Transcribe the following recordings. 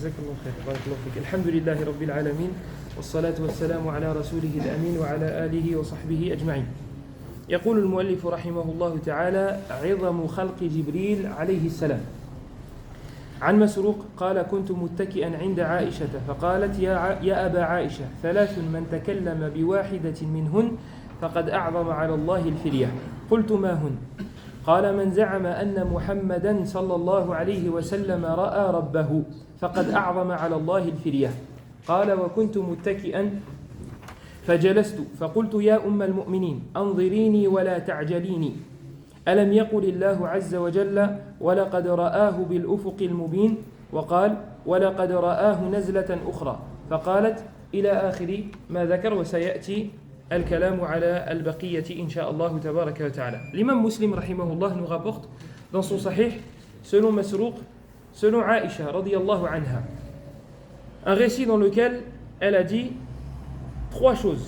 جزاك الله خير بارك الله فيك الحمد لله رب العالمين والصلاة والسلام على رسوله الأمين وعلى آله وصحبه أجمعين. يقول المؤلف رحمه الله تعالى: عظم خلق جبريل عليه السلام. عن مسروق قال: كنت متكئا عند عائشة فقالت: يا أبا عائشة، ثلاث من تكلم بواحدة منهن فقد أعظم على الله الفرية. قلت: ما هن؟ قال: من زعم أن محمدا صلى الله عليه وسلم رأى ربه فقد أعظم على الله الفرية. قال: وكنت متكئا فجلست فقلت: يا أم المؤمنين انظريني ولا تعجليني، ألم يقل الله عز وجل: ولقد رآه بالأفق المبين، وقال: ولقد رآه نزلة أخرى، فقالت إلى آخر ما ذكر، وسيأتي الكلام على البقية إن شاء الله تبارك وتعالى. L'imam Muslim rahimahullah nous rapporte dans son sahih, selon Masrouq, selon Aïcha radiyallahu anha, un récit dans lequel elle a dit trois choses.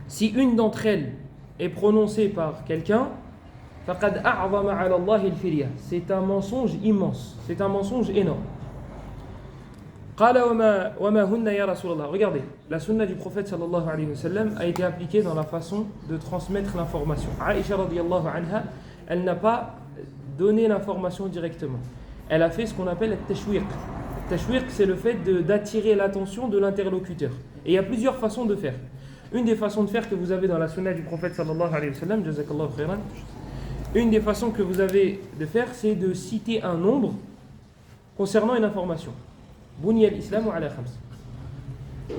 Si une d'entre elles est prononcée par quelqu'un, faqad a'zama 'ala Allah al-firya, c'est un mensonge immense, c'est un mensonge énorme. Qala wa ma hunna ya Rasulallah. Regardez, la sunna du prophète sallallahu alayhi wa sallam a été appliquée dans la façon de transmettre l'information. Aïcha radiyallahu anha, elle n'a pas donné l'information directement. Elle a fait ce qu'on appelle le tashwiq. Le tashwiq, c'est le fait d'attirer l'attention de l'interlocuteur. Et il y a plusieurs façons de faire. Une des façons de faire que vous avez dans la sunna du prophète sallallahu alayhi wa sallam, jazakallahu khairan, une des façons que vous avez de faire, c'est de citer un nombre concernant une information. Buni al-Islam ala khams.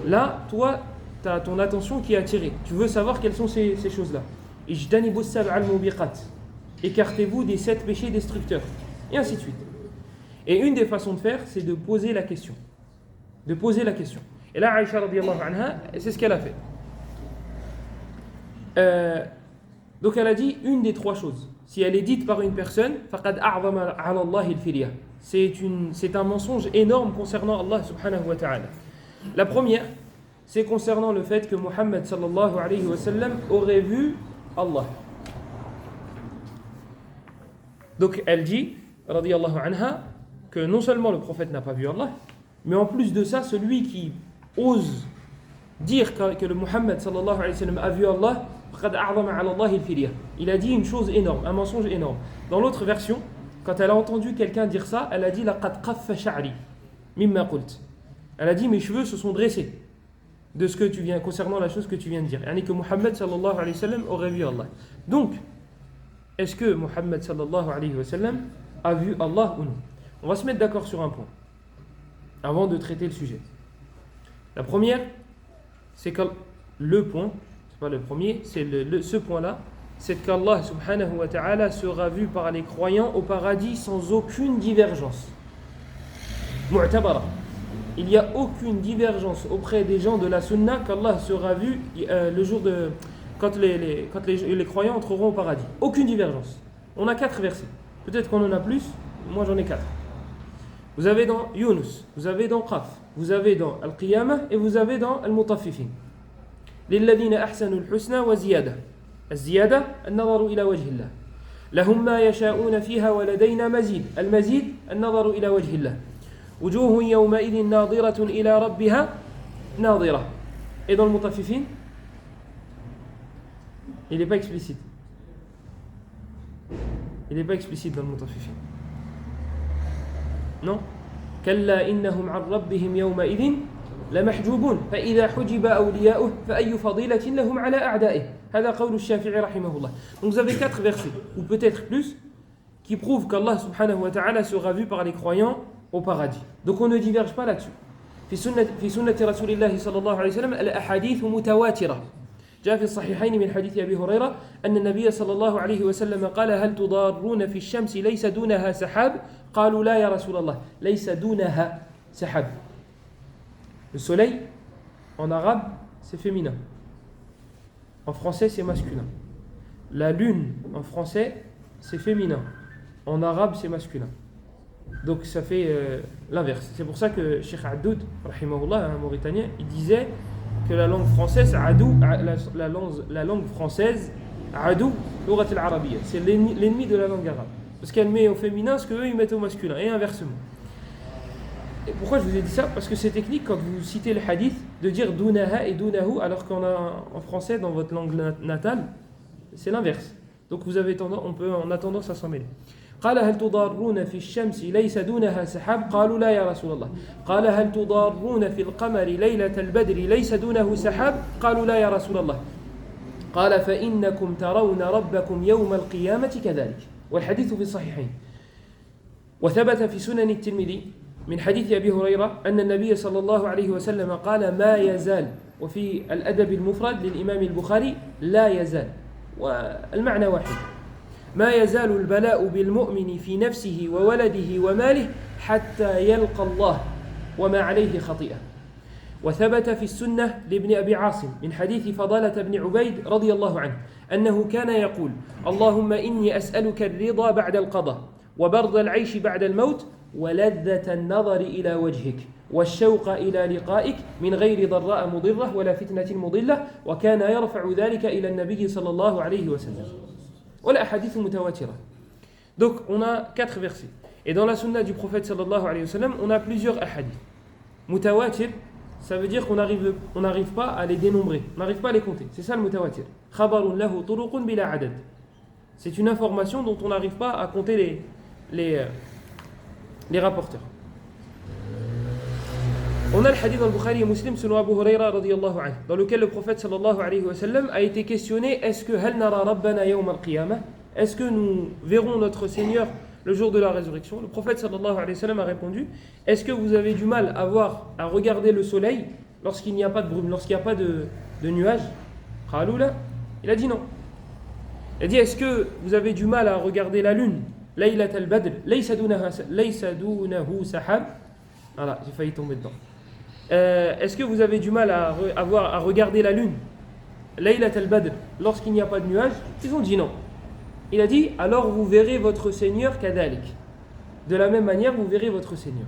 Là, toi, tu as ton attention qui est attirée. Tu veux savoir quelles sont ces choses-là. Ijtanibu sab'a al-mubiqat. Écartez-vous des 7 péchés destructeurs. Et ainsi de suite. Et une des façons de faire, c'est de poser la question. De poser la question. Et là, Aïcha radiyallahu anha, c'est ce qu'elle a fait. Donc elle a dit une des trois choses. Si elle est dite par une personne, faqad a'zama 'ala Allah al-firya. C'est un mensonge énorme concernant Allah subhanahu wa ta'ala. La première, c'est concernant le fait que Muhammad sallallahu alayhi wa sallam aurait vu Allah. Donc elle dit, radiyallahu anha, que non seulement le prophète n'a pas vu Allah, mais en plus de ça, celui qui ose dire que le Muhammad sallallahu alayhi wa sallam a vu Allah, faqad a'zama 'ala Allah al-firya. Il a dit une chose énorme, un mensonge énorme. Dans l'autre version, quand elle a entendu quelqu'un dire ça, elle a dit laqad qaffa sha'ri mimma qult. Elle a dit mes cheveux se sont dressés de ce que tu viens concernant la chose que tu viens de dire. Yani que Muhammad sallallahu alayhi wa sallam aurait vu Allah. Donc, est-ce que Muhammad sallallahu alayhi wa sallam a vu Allah ou non? On va se mettre d'accord sur un point avant de traiter le sujet. La première, c'est que le point, c'est pas le premier, c'est ce point-là, c'est qu'Allah subhanahu wa ta'ala sera vu par les croyants au paradis sans aucune divergence. Mu'tabara. Il n'y a aucune divergence auprès des gens de la sunna qu'Allah sera vu le jour de quand les croyants entreront au paradis. Aucune divergence. On a 4 versets. Peut-être qu'on en a plus, moi j'en ai 4. Vous avez dans Yunus, vous avez dans Qaf, vous avez dans Al-Qiyamah et vous avez dans Al-Mutaffifin. Lilladhina ahsanu al-husna wa ziyada. الزيادة النظر إلى وجه الله لهم ما يشاءون فيها ولدينا مزيد المزيد النظر إلى وجه الله وجوه يومئذ ناظرة إلى ربها ناظرة. Et dans le Mutaffifin, il n'est pas explicite. Il n'est pas explicite dans le Mutaffifin. Non. كلا إنهم عن ربهم يومئذ لمحجوبون فإذا حجب أولياؤه فأي فضيلة لهم على أعدائه. هذا قول الشافعي رحمه الله. Donc vous avez 4 versets, ou peut-être plus, qui prouvent qu'Allah subhanahu wa ta'ala sera vu par les croyants au paradis. Donc on ne diverge pas là-dessus. في سنة رسول الله صلى الله عليه وسلم الأحاديث متواترة. جاء في الصحيحين من حديث أبي هريرة أن النبي صلى الله عليه وسلم قال: هل تضارون في الشمس ليس دونها سحاب؟ قالوا لا يا رسول الله ليس دونها سحاب. Le soleil, en arabe, c'est féminin. En français, c'est masculin. La lune, en français, c'est féminin. En arabe, c'est masculin. Donc ça fait l'inverse. C'est pour ça que Cheikh Addoud, rahimahullah, un Mauritanien, il disait que la langue française, la langue française, adou, l'urat al-arabiyya, c'est l'ennemi de la langue arabe. Parce qu'elle met au féminin ce qu'eux ils mettent au masculin, et inversement. Et pourquoi je vous ai dit ça? Parce que c'est technique quand vous citez le hadith de dire dunaha et dunahu, alors qu'en en français, dans votre langue natale, c'est l'inverse. Donc vous avez tendance, on a tendance à s'en mêler. قال هل تضارون في الشمس ليس دونها سحاب قالوا لا يا رسول الله قال هل تضارون في القمر ليلة البدر ليس دونه سحاب قالوا لا يا رسول الله قال فإنكم ترون ربكم يوم القيامة كذلك والحديث في الصحيحين وثبت في سنن الترمذي من حديث أبي هريرة أن النبي صلى الله عليه وسلم قال ما يزال وفي الأدب المفرد للإمام البخاري لا يزال والمعنى واحد ما يزال البلاء بالمؤمن في نفسه وولده وماله حتى يلقى الله وما عليه خطيئة وثبت في السنة لابن أبي عاصم من حديث فضالة بن عبيد رضي الله عنه أنه كان يقول اللهم إني أسألك الرضا بعد القضاء وبرد العيش بعد الموت ولذة النظر إلى وجهك والشوق إلى لقائك من غير ضراء مضرة ولا فتنة مضلة وكان يرفع ذلك إلى النبي صلى الله عليه وسلم ولا أحاديث متواترة. Donc on a 4 versets et dans la sunna du prophète sallallahu alayhi wa sallam on a plusieurs ahadith. Mutawatir, ça veut dire qu'on n'arrive pas à les dénombrer, on n'arrive pas à les compter, c'est ça le mutawatir. Khabarun lahu turuqun bila adad, c'est une information dont on n'arrive pas à compter les rapporteurs. On a le hadith dans le Bukhari et Muslim selon Abu Huraira radiyallahu anhu, dans lequel le prophète sallallahu alayhi wa sallam a été questionné est-ce que hal nara rabbana yawm al-qiyamah, est-ce que nous verrons notre Seigneur le jour de la résurrection? Le prophète sallallahu alayhi wa sallam a répondu est-ce que vous avez du mal à regarder le soleil lorsqu'il n'y a pas de brume, lorsqu'il n'y a pas de nuages? Qalu la, il a dit non. Il a dit est-ce que vous avez du mal à regarder la lune laylat al-badr laysa dunahu sahab? Voilà, j'ai failli tomber dedans. Est-ce que vous avez du mal à regarder la lune laylat al-badr lorsqu'il n'y a pas de nuages? Ils ont dit non. Il a dit alors vous verrez votre Seigneur kadalik, de la même manière vous verrez votre Seigneur.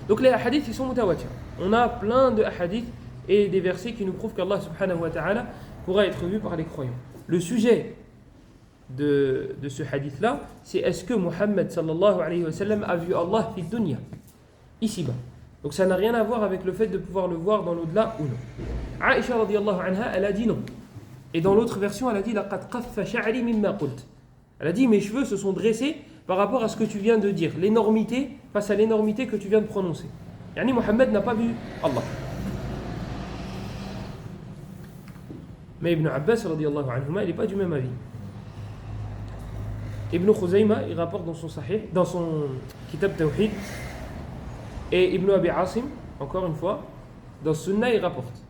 Donc les hadiths ils sont mutawatir. On a plein de hadiths et des versets qui nous prouvent qu'Allah subhanahu wa ta'ala pourra être vu par les croyants. Le sujet de ce hadith là, c'est est-ce que Muhammad sallallahu alayhi wa sallam a vu Allah fi dunya, ici-bas. Donc ça n'a rien à voir avec le fait de pouvoir le voir dans l'au-delà ou non. Aïcha radiyallahu anha, elle a dit non. Et dans l'autre version, elle a dit laqad qaffa sha'ri mimma qult. Elle a dit mes cheveux se sont dressés par rapport à ce que tu viens de dire, l'énormité face à l'énormité que tu viens de prononcer. Yani Muhammad n'a pas vu Allah. Mais Ibn Abbas radiyallahu anhuma, il n'est pas du même avis. Ibn Khuzayma, il rapporte dans son Sahih, dans son Kitab Tawhid, et Ibn Abi Asim, encore une fois, dans Sunnah, il rapporte.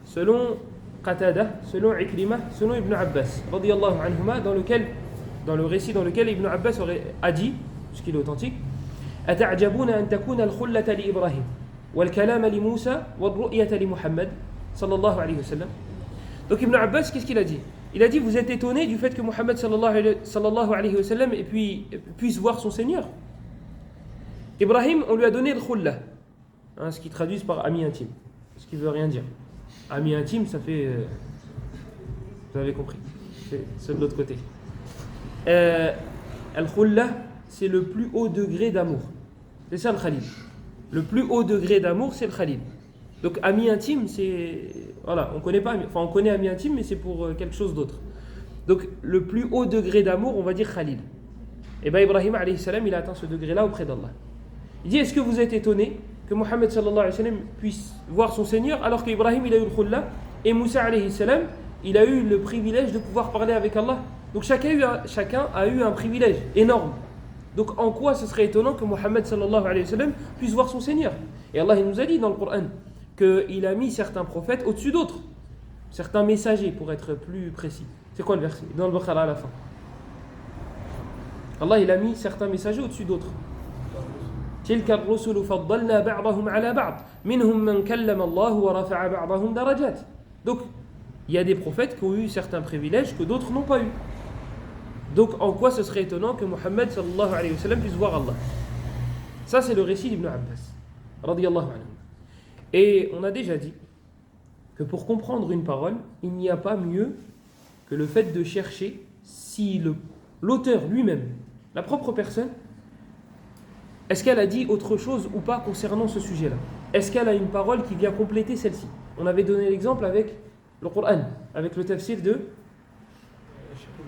Selon Qatada, selon Ikrimah, selon Ibn Abbas, radiyallahu anhuma, dans le récit dans lequel Ibn Abbas a dit, puisqu'il est authentique, أتعجبون أن تكون الخلة لإبراهيم والكلام لموسى والرؤية لمحمد صلى الله عليه وسلم. Donc Ibn Abbas, qu'est-ce qu'il a dit? Il a dit vous êtes étonné du fait que Muhammad sallallahu alayhi wa sallam puisse voir son Seigneur. Ibrahim, on lui a donné le khulla, ce qui traduit par ami intime, ce qui veut rien dire. Ami intime, ça fait. Vous avez compris, c'est de l'autre côté. Al-khulla, c'est le plus haut degré d'amour. C'est ça le khalil. Le plus haut degré d'amour, c'est le khalil. Donc ami intime, c'est. Voilà, on connaît ami intime, mais c'est pour quelque chose d'autre. Donc le plus haut degré d'amour, on va dire khalil. Et bien Ibrahim alayhi salam, il a atteint ce degré-là auprès d'Allah. Il dit est-ce que vous êtes étonné que Muhammad sallallahu alayhi wa sallam puisse voir son Seigneur alors qu'Ibrahim il a eu le khulla et Moussa alayhi salam il a eu le privilège de pouvoir parler avec Allah. Donc chacun a eu un privilège énorme. Donc en quoi ce serait étonnant que Muhammad sallallahu alayhi wa sallam puisse voir son Seigneur? Et Allah il nous a dit dans le Coran qu'il a mis certains prophètes au-dessus d'autres, certains messagers pour être plus précis. C'est quoi le verset? Dans le Baqara à la fin. Allah il a mis certains messagers au-dessus d'autres. تلك الرسل فضلنا بعضهم على بعض منهم من كلم الله ورفع بعضهم درجات. Donc il y a des prophètes qui ont eu certains privilèges que d'autres n'ont pas eu. Donc en quoi ce serait étonnant que Muhammad sallallahu alayhi wa sallam puisse voir Allah? Ça c'est le récit d'Ibn Abbas radiyallahu anhu. Et on a déjà dit que pour comprendre une parole, il n'y a pas mieux que le fait de chercher si l'auteur lui-même, la propre personne, est-ce qu'elle a dit autre chose ou pas concernant ce sujet-là? Est-ce qu'elle a une parole qui vient compléter celle-ci? On avait donné l'exemple avec le Coran, avec le tafsir de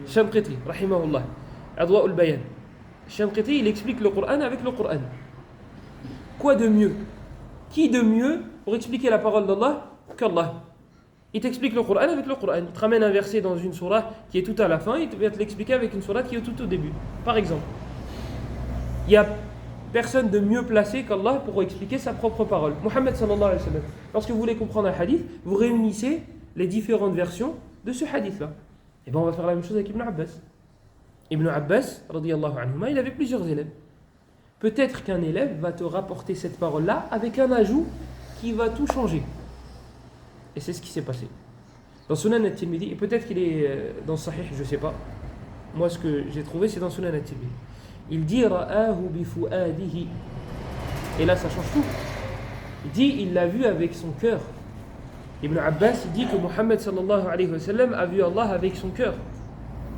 Shanqiti, rahimahullah, Adwa al-Bayan. Shanqiti, il explique le Coran avec le Coran. Quoi de mieux? Qui de mieux pour expliquer la parole d'Allah qu'Allah? Il t'explique le Coran avec le Coran. Il te ramène un verset dans une sourate qui est tout à la fin, il va te l'expliquer avec une sourate qui est tout au début. Par exemple, il y a personne de mieux placé qu'Allah pour expliquer sa propre parole. Muhammad sallallahu alayhi wa sallam. Lorsque vous voulez comprendre un hadith, vous réunissez les différentes versions de ce hadith-là. Et bien on va faire la même chose avec Ibn Abbas. Ibn Abbas, radiyallahu anhuma, il avait plusieurs élèves. Peut-être qu'un élève va te rapporter cette parole-là avec un ajout qui va tout changer. Et c'est ce qui s'est passé. Dans Sunan al-Tirmidhi, et peut-être qu'il est dans Sahih, je ne sais pas. Moi, ce que j'ai trouvé, c'est dans Sunan al-Tirmidhi. Il dit ra'ahu bi fu'adihi. Et là, ça change tout. Il dit il l'a vu avec son cœur. Ibn Abbas, il dit que Muhammad sallallahu alayhi wa sallam a vu Allah avec son cœur,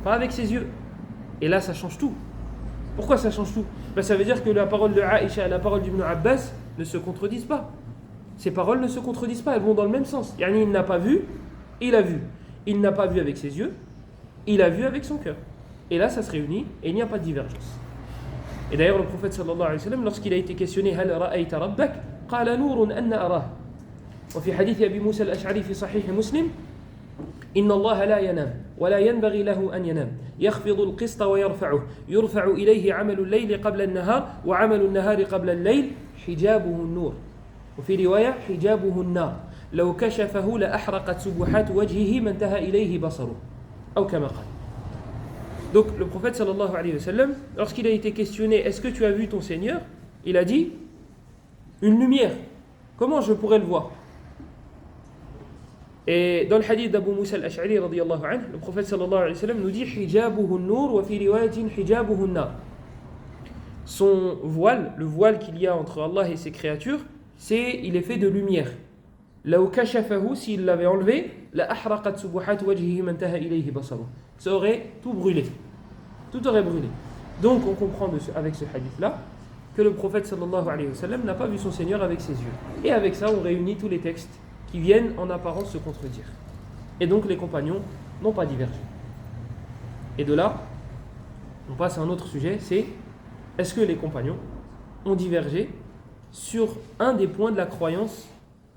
pas avec ses yeux. Et là, ça change tout. Pourquoi ça change tout? Ça veut dire que la parole de Aïcha et la parole d'Ibn Abbas ne se contredisent pas. Ces paroles ne se contredisent pas, elles vont dans le même sens. Yani, il n'a pas vu, il a vu. Il n'a pas vu avec ses yeux, il a vu avec son cœur. Et là, ça se réunit et il n'y a pas de divergence. Et d'ailleurs, le prophète sallallahu alayhi wa sallam, lorsqu'il a été questionné Hal ra'ayta rabbak, qala nurun anna arah. وفي حديث أبي موسى الأشعري في صحيح مسلم إن الله لا ينام ولا ينبغي له أن ينام يخفض القسط ويرفعه يرفع إليه عمل الليل قبل النهار وعمل النهار قبل الليل حجابه النور وفي رواية حجابه النار لو كشفه لأحرقت سبحات وجهه ما انتهى إليه بصره أو كما قال. Donc le prophète sallallahu alayhi wa sallam, lorsqu'il a été questionné est-ce que tu as vu ton Seigneur, il a dit une lumière. Comment je pourrais le voir? Et dans le hadith d'Abu Musa al-Ash'ari radiyallahu anhu, le prophète sallallahu alayhi wa sallam nous dit hijabuhu an-nur wa fi riwayatin hijabuhu an-nar. Son voile, le voile qu'il y a entre Allah et ses créatures, il est fait de lumière. Law kashafahu, s'il l'avait enlevé, la ahraqat subuhat wajhihi man taha ilayhi basaruh. Ça aurait tout brûlé. Tout aurait brûlé. Donc on comprend avec ce hadith là que le prophète sallallahu alayhi wa sallam n'a pas vu son Seigneur avec ses yeux. Et avec ça on réunit tous les textes qui viennent en apparence se contredire. Et donc les compagnons n'ont pas divergé. Et de là, on passe à un autre sujet, c'est est-ce que les compagnons ont divergé sur un des points de la croyance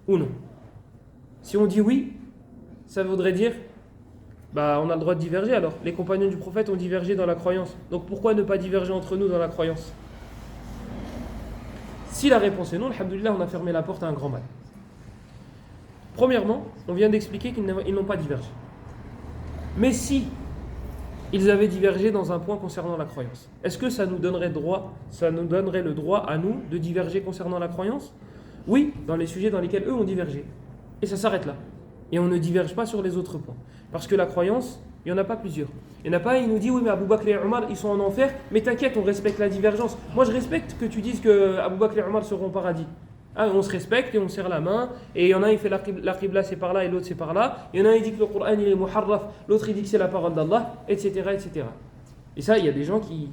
ou non? Si on dit oui, ça voudrait dire on a le droit de diverger alors. Les compagnons du prophète ont divergé dans la croyance. Donc pourquoi ne pas diverger entre nous dans la croyance? Si la réponse est non, alhamdoulilah, on a fermé la porte à un grand mal. Premièrement, on vient d'expliquer qu'ils n'ont pas divergé. Mais si ils avaient divergé dans un point concernant la croyance, est-ce que ça nous donnerait le droit à nous de diverger concernant la croyance? Oui, dans les sujets dans lesquels eux ont divergé. Et ça s'arrête là. Et on ne diverge pas sur les autres points. Parce que la croyance, il n'y en a pas plusieurs. Il n'y en a pas, il nous dit oui mais Abu Bakr et Omar ils sont en enfer, mais t'inquiète, on respecte la divergence. Moi je respecte que tu dises que Abu Bakr et Omar seront au paradis. On se respecte et on serre la main. Et il y en a il fait la qibla c'est par là et l'autre c'est par là. Il y en a il dit que le Coran il est muharraf, l'autre il dit que c'est la parole d'Allah, etc., etc. Et ça il y a des gens qui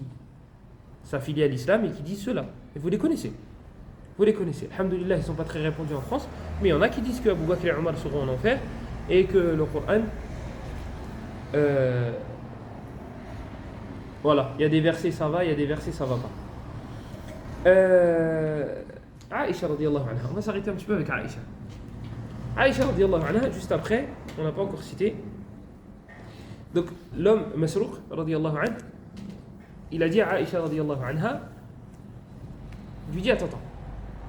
s'affilient à l'islam et qui disent cela. Et vous les connaissez. Vous les connaissez. Alhamdoulilah, ils ne sont pas très répandus en France, mais il y en a qui disent que Abu Bakr et Omar seront en enfer et que le Coran voilà, il y a des versets ça va, il y a des versets ça va pas. Aïcha radiyallahu anha, on va s'arrêter un petit peu avec Aïcha. Aïcha radiyallahu anha, juste après, on n'a pas encore cité. Donc l'homme Masruq radiyallahu anha, il a dit à Aïcha radiyallahu anha, il lui dit attends.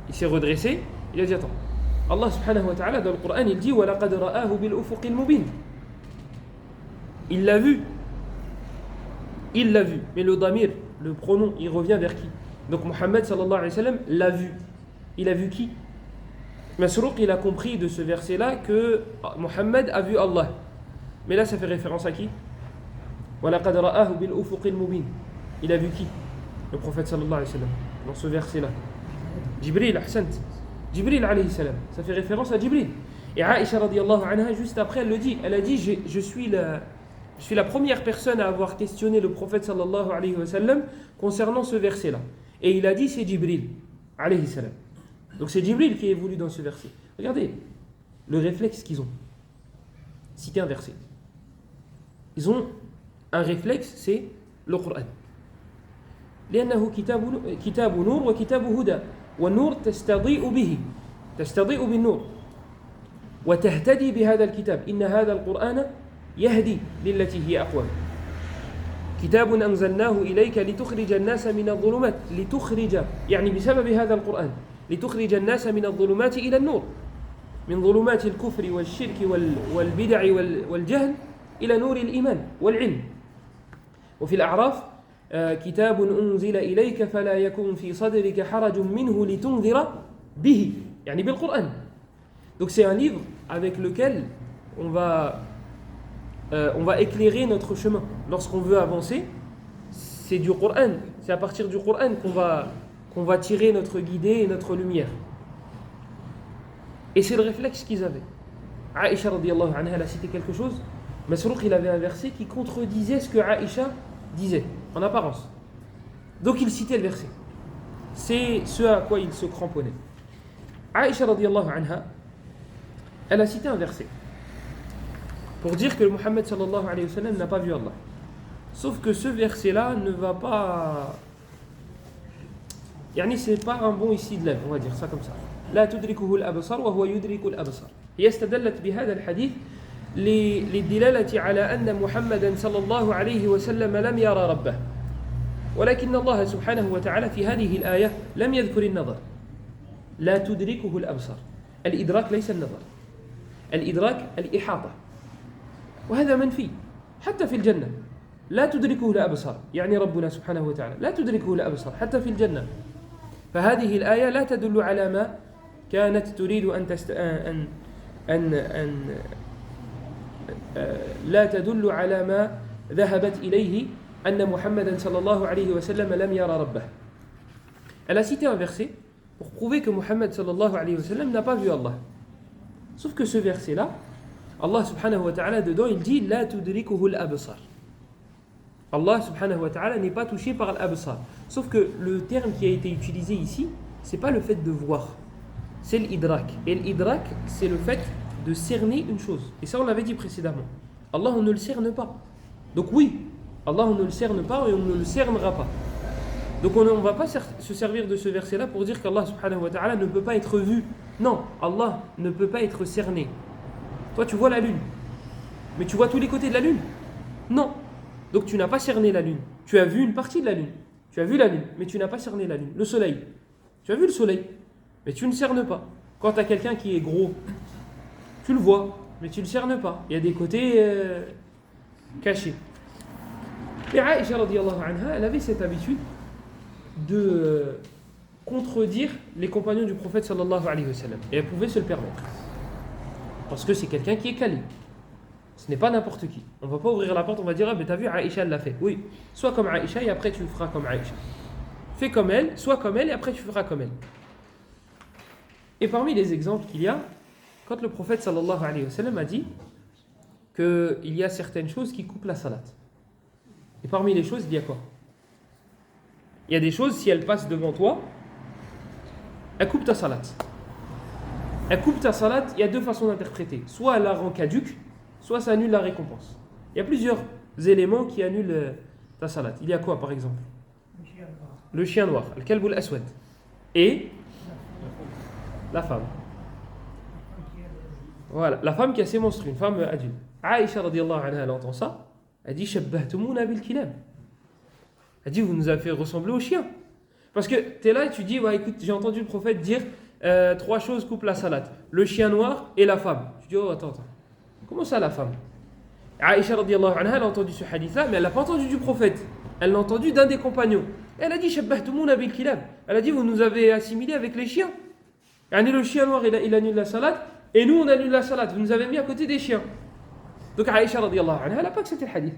Il s'est redressé, il a dit attends. Allah subhanahu wa ta'ala dans le Coran il dit wa laqad ra'ahu bil ufuqil mubin. Il l'a vu. Il l'a vu. Mais le damir, le pronom, il revient vers qui? Donc Muhammad sallallahu alayhi wa sallam l'a vu. Il a vu qui? Masruq, il a compris de ce verset-là que Muhammad a vu Allah. Mais là, ça fait référence à qui? Wa laqad ra'ahu bil ufuqil mubin. Il a vu qui? Le prophète sallallahu alayhi wa sallam. Dans ce verset-là. Jibril, ahsant. Jibril alayhi salam. Ça fait référence à Jibril. Et Aïcha radiyallahu anha, juste après, elle le dit. Elle a dit je suis la première personne à avoir questionné le prophète sallallahu alayhi wa sallam concernant ce verset-là. et il a dit c'est Jibril, alayhi salam. Donc c'est Jibril qui est voulu dans ce verset. Regardez le réflexe qu'ils ont. Citer un verset. Ils ont un réflexe, c'est le Coran. لأنه كتاب نور وكتاب هدى والنور تستضيء به تستضيء بالنور وتهتدي بهذا الكتاب إن هذا القرآن يهدي للتي هي أقوم كتاب أنزلناه إليك لتخرج الناس من الظلمات لتخرج يعني بسبب هذا القرآن لتخرج الناس من الظلمات إلى النور من ظلمات الكفر والشرك والبدع والجهل إلى نور الإيمان والعلم وفي الأعراف كتاب أنزل إليك فلا يكون في صدرك حرج منه لتنذر به يعني بالقرآن. Donc c'est un livre avec lequel on va éclairer notre chemin. Lorsqu'on veut avancer, c'est du Coran, c'est à partir du Coran qu'on va tirer notre guidée et notre lumière. Et c'est le réflexe qu'ils avaient. Aïcha radiyallahu anha, elle a cité quelque chose. Masrouq, il avait un verset qui contredisait ce que Aïcha disait, en apparence. Donc il citait le verset. C'est ce à quoi il se cramponnait. Aïcha radiyallahu anha, elle a cité un verset pour dire que Muhammad sallallahu alayhi wa sallam n'a pas vu Allah. Sauf que ce verset-là ne va pas... Yani c'est pas un bon ici de lèvres, on va dire ça comme ça. لا تدركه الأبصار وهو يدرك الأبصار. هي استدلت بهذا الحديث للدلالة على أن محمدا صلى الله عليه وسلم لم يرى ربه. ولكن الله سبحانه وتعالى في هذه الآية لم يذكر النظر. لا تدركه الأبصار. الإدراك ليس النظر. الإدراك الإحاطة. وهذا منفي حتى في الجنة. لا تدركه الأبصار يعني ربنا سبحانه وتعالى لا تدركه الأبصار حتى في الجنة. فهذه الآية لا تدل على ما كانت تريد لا تدل على ما ذهبت إليه أن محمدا صلى الله عليه وسلم لم يرى ربه. Elle a cité un verset pour prouver que Muhammad sallallahu alayhi wa sallam n'a pas vu Allah. Sauf que ce verset-là, Allah subhanahu wa ta'ala dedans il dit لا تدركه الأبصار. Allah subhanahu wa ta'ala n'est pas touché par l'absar. Sauf que le terme qui a été utilisé ici, c'est pas le fait de voir, c'est l'idrak. Et l'idrak, c'est le fait de cerner une chose. Et ça, on l'avait dit précédemment. Allah, on ne le cerne pas. Donc oui, Allah, on ne le cerne pas et on ne le cernera pas. Donc on ne va pas se servir de ce verset-là pour dire qu'Allah subhanahu wa ta'ala ne peut pas être vu. Non, Allah ne peut pas être cerné. Toi, tu vois la lune. Mais tu vois tous les côtés de la lune? Non. Donc tu n'as pas cerné la lune. Tu as vu une partie de la lune. Tu as vu la lune, mais tu n'as pas cerné la lune. Le soleil. Tu as vu le soleil, mais tu ne cernes pas. Quand tu as quelqu'un qui est gros, tu le vois, mais tu ne le cernes pas. Il y a des côtés cachés. Et Aïcha radiyallahu anha, elle avait cette habitude de contredire les compagnons du prophète sallallahu alayhi wa sallam. Et elle pouvait se le permettre. Parce que c'est quelqu'un qui est quali. Ce n'est pas n'importe qui. On ne va pas ouvrir la porte, on va dire, ah mais t'as vu, Aïcha elle l'a fait. Oui, sois comme Aïcha et après tu feras comme Aïcha. Fais comme elle, sois comme elle et après tu feras comme elle. Et parmi les exemples qu'il y a, quand le prophète sallallahu alayhi wa sallam a dit qu'il y a certaines choses qui coupent la salat. Et parmi les choses, il y a quoi? Il y a des choses, si elles passent devant toi, elles coupent ta salat. Elles coupent ta salat, il y a deux façons d'interpréter. Soit elle la rend caduque, soit ça annule la récompense. Il y a plusieurs éléments qui annulent ta salat. Il y a quoi par exemple? Le chien noir, le kalb al-aswad. Et la femme. Voilà, la femme qui a ses menstrues, une femme adulte. Aïcha radiyallahu anha, elle entend ça. Elle dit shabbahtumuna bil kilab. Elle dit vous nous avez fait ressembler aux chiens. Parce que tu es là et tu dis ouais, écoute, j'ai entendu le prophète dire trois choses coupent la salat. Le chien noir et la femme. Tu dis oh attends. Comment ça la femme? Aïcha radiyallahu anha, elle a entendu ce hadith-là, mais elle l'a pas entendu du prophète. Elle l'a entendu d'un des compagnons. Elle a dit shabbahtumuna bil kilab. Elle a dit vous nous avez assimilés avec les chiens. Yani le chien noir il annule la salat et nous on annule la salat. Vous nous avez mis à côté des chiens. Donc Aïcha radiyallahu anha, elle n'a pas accepté le hadith.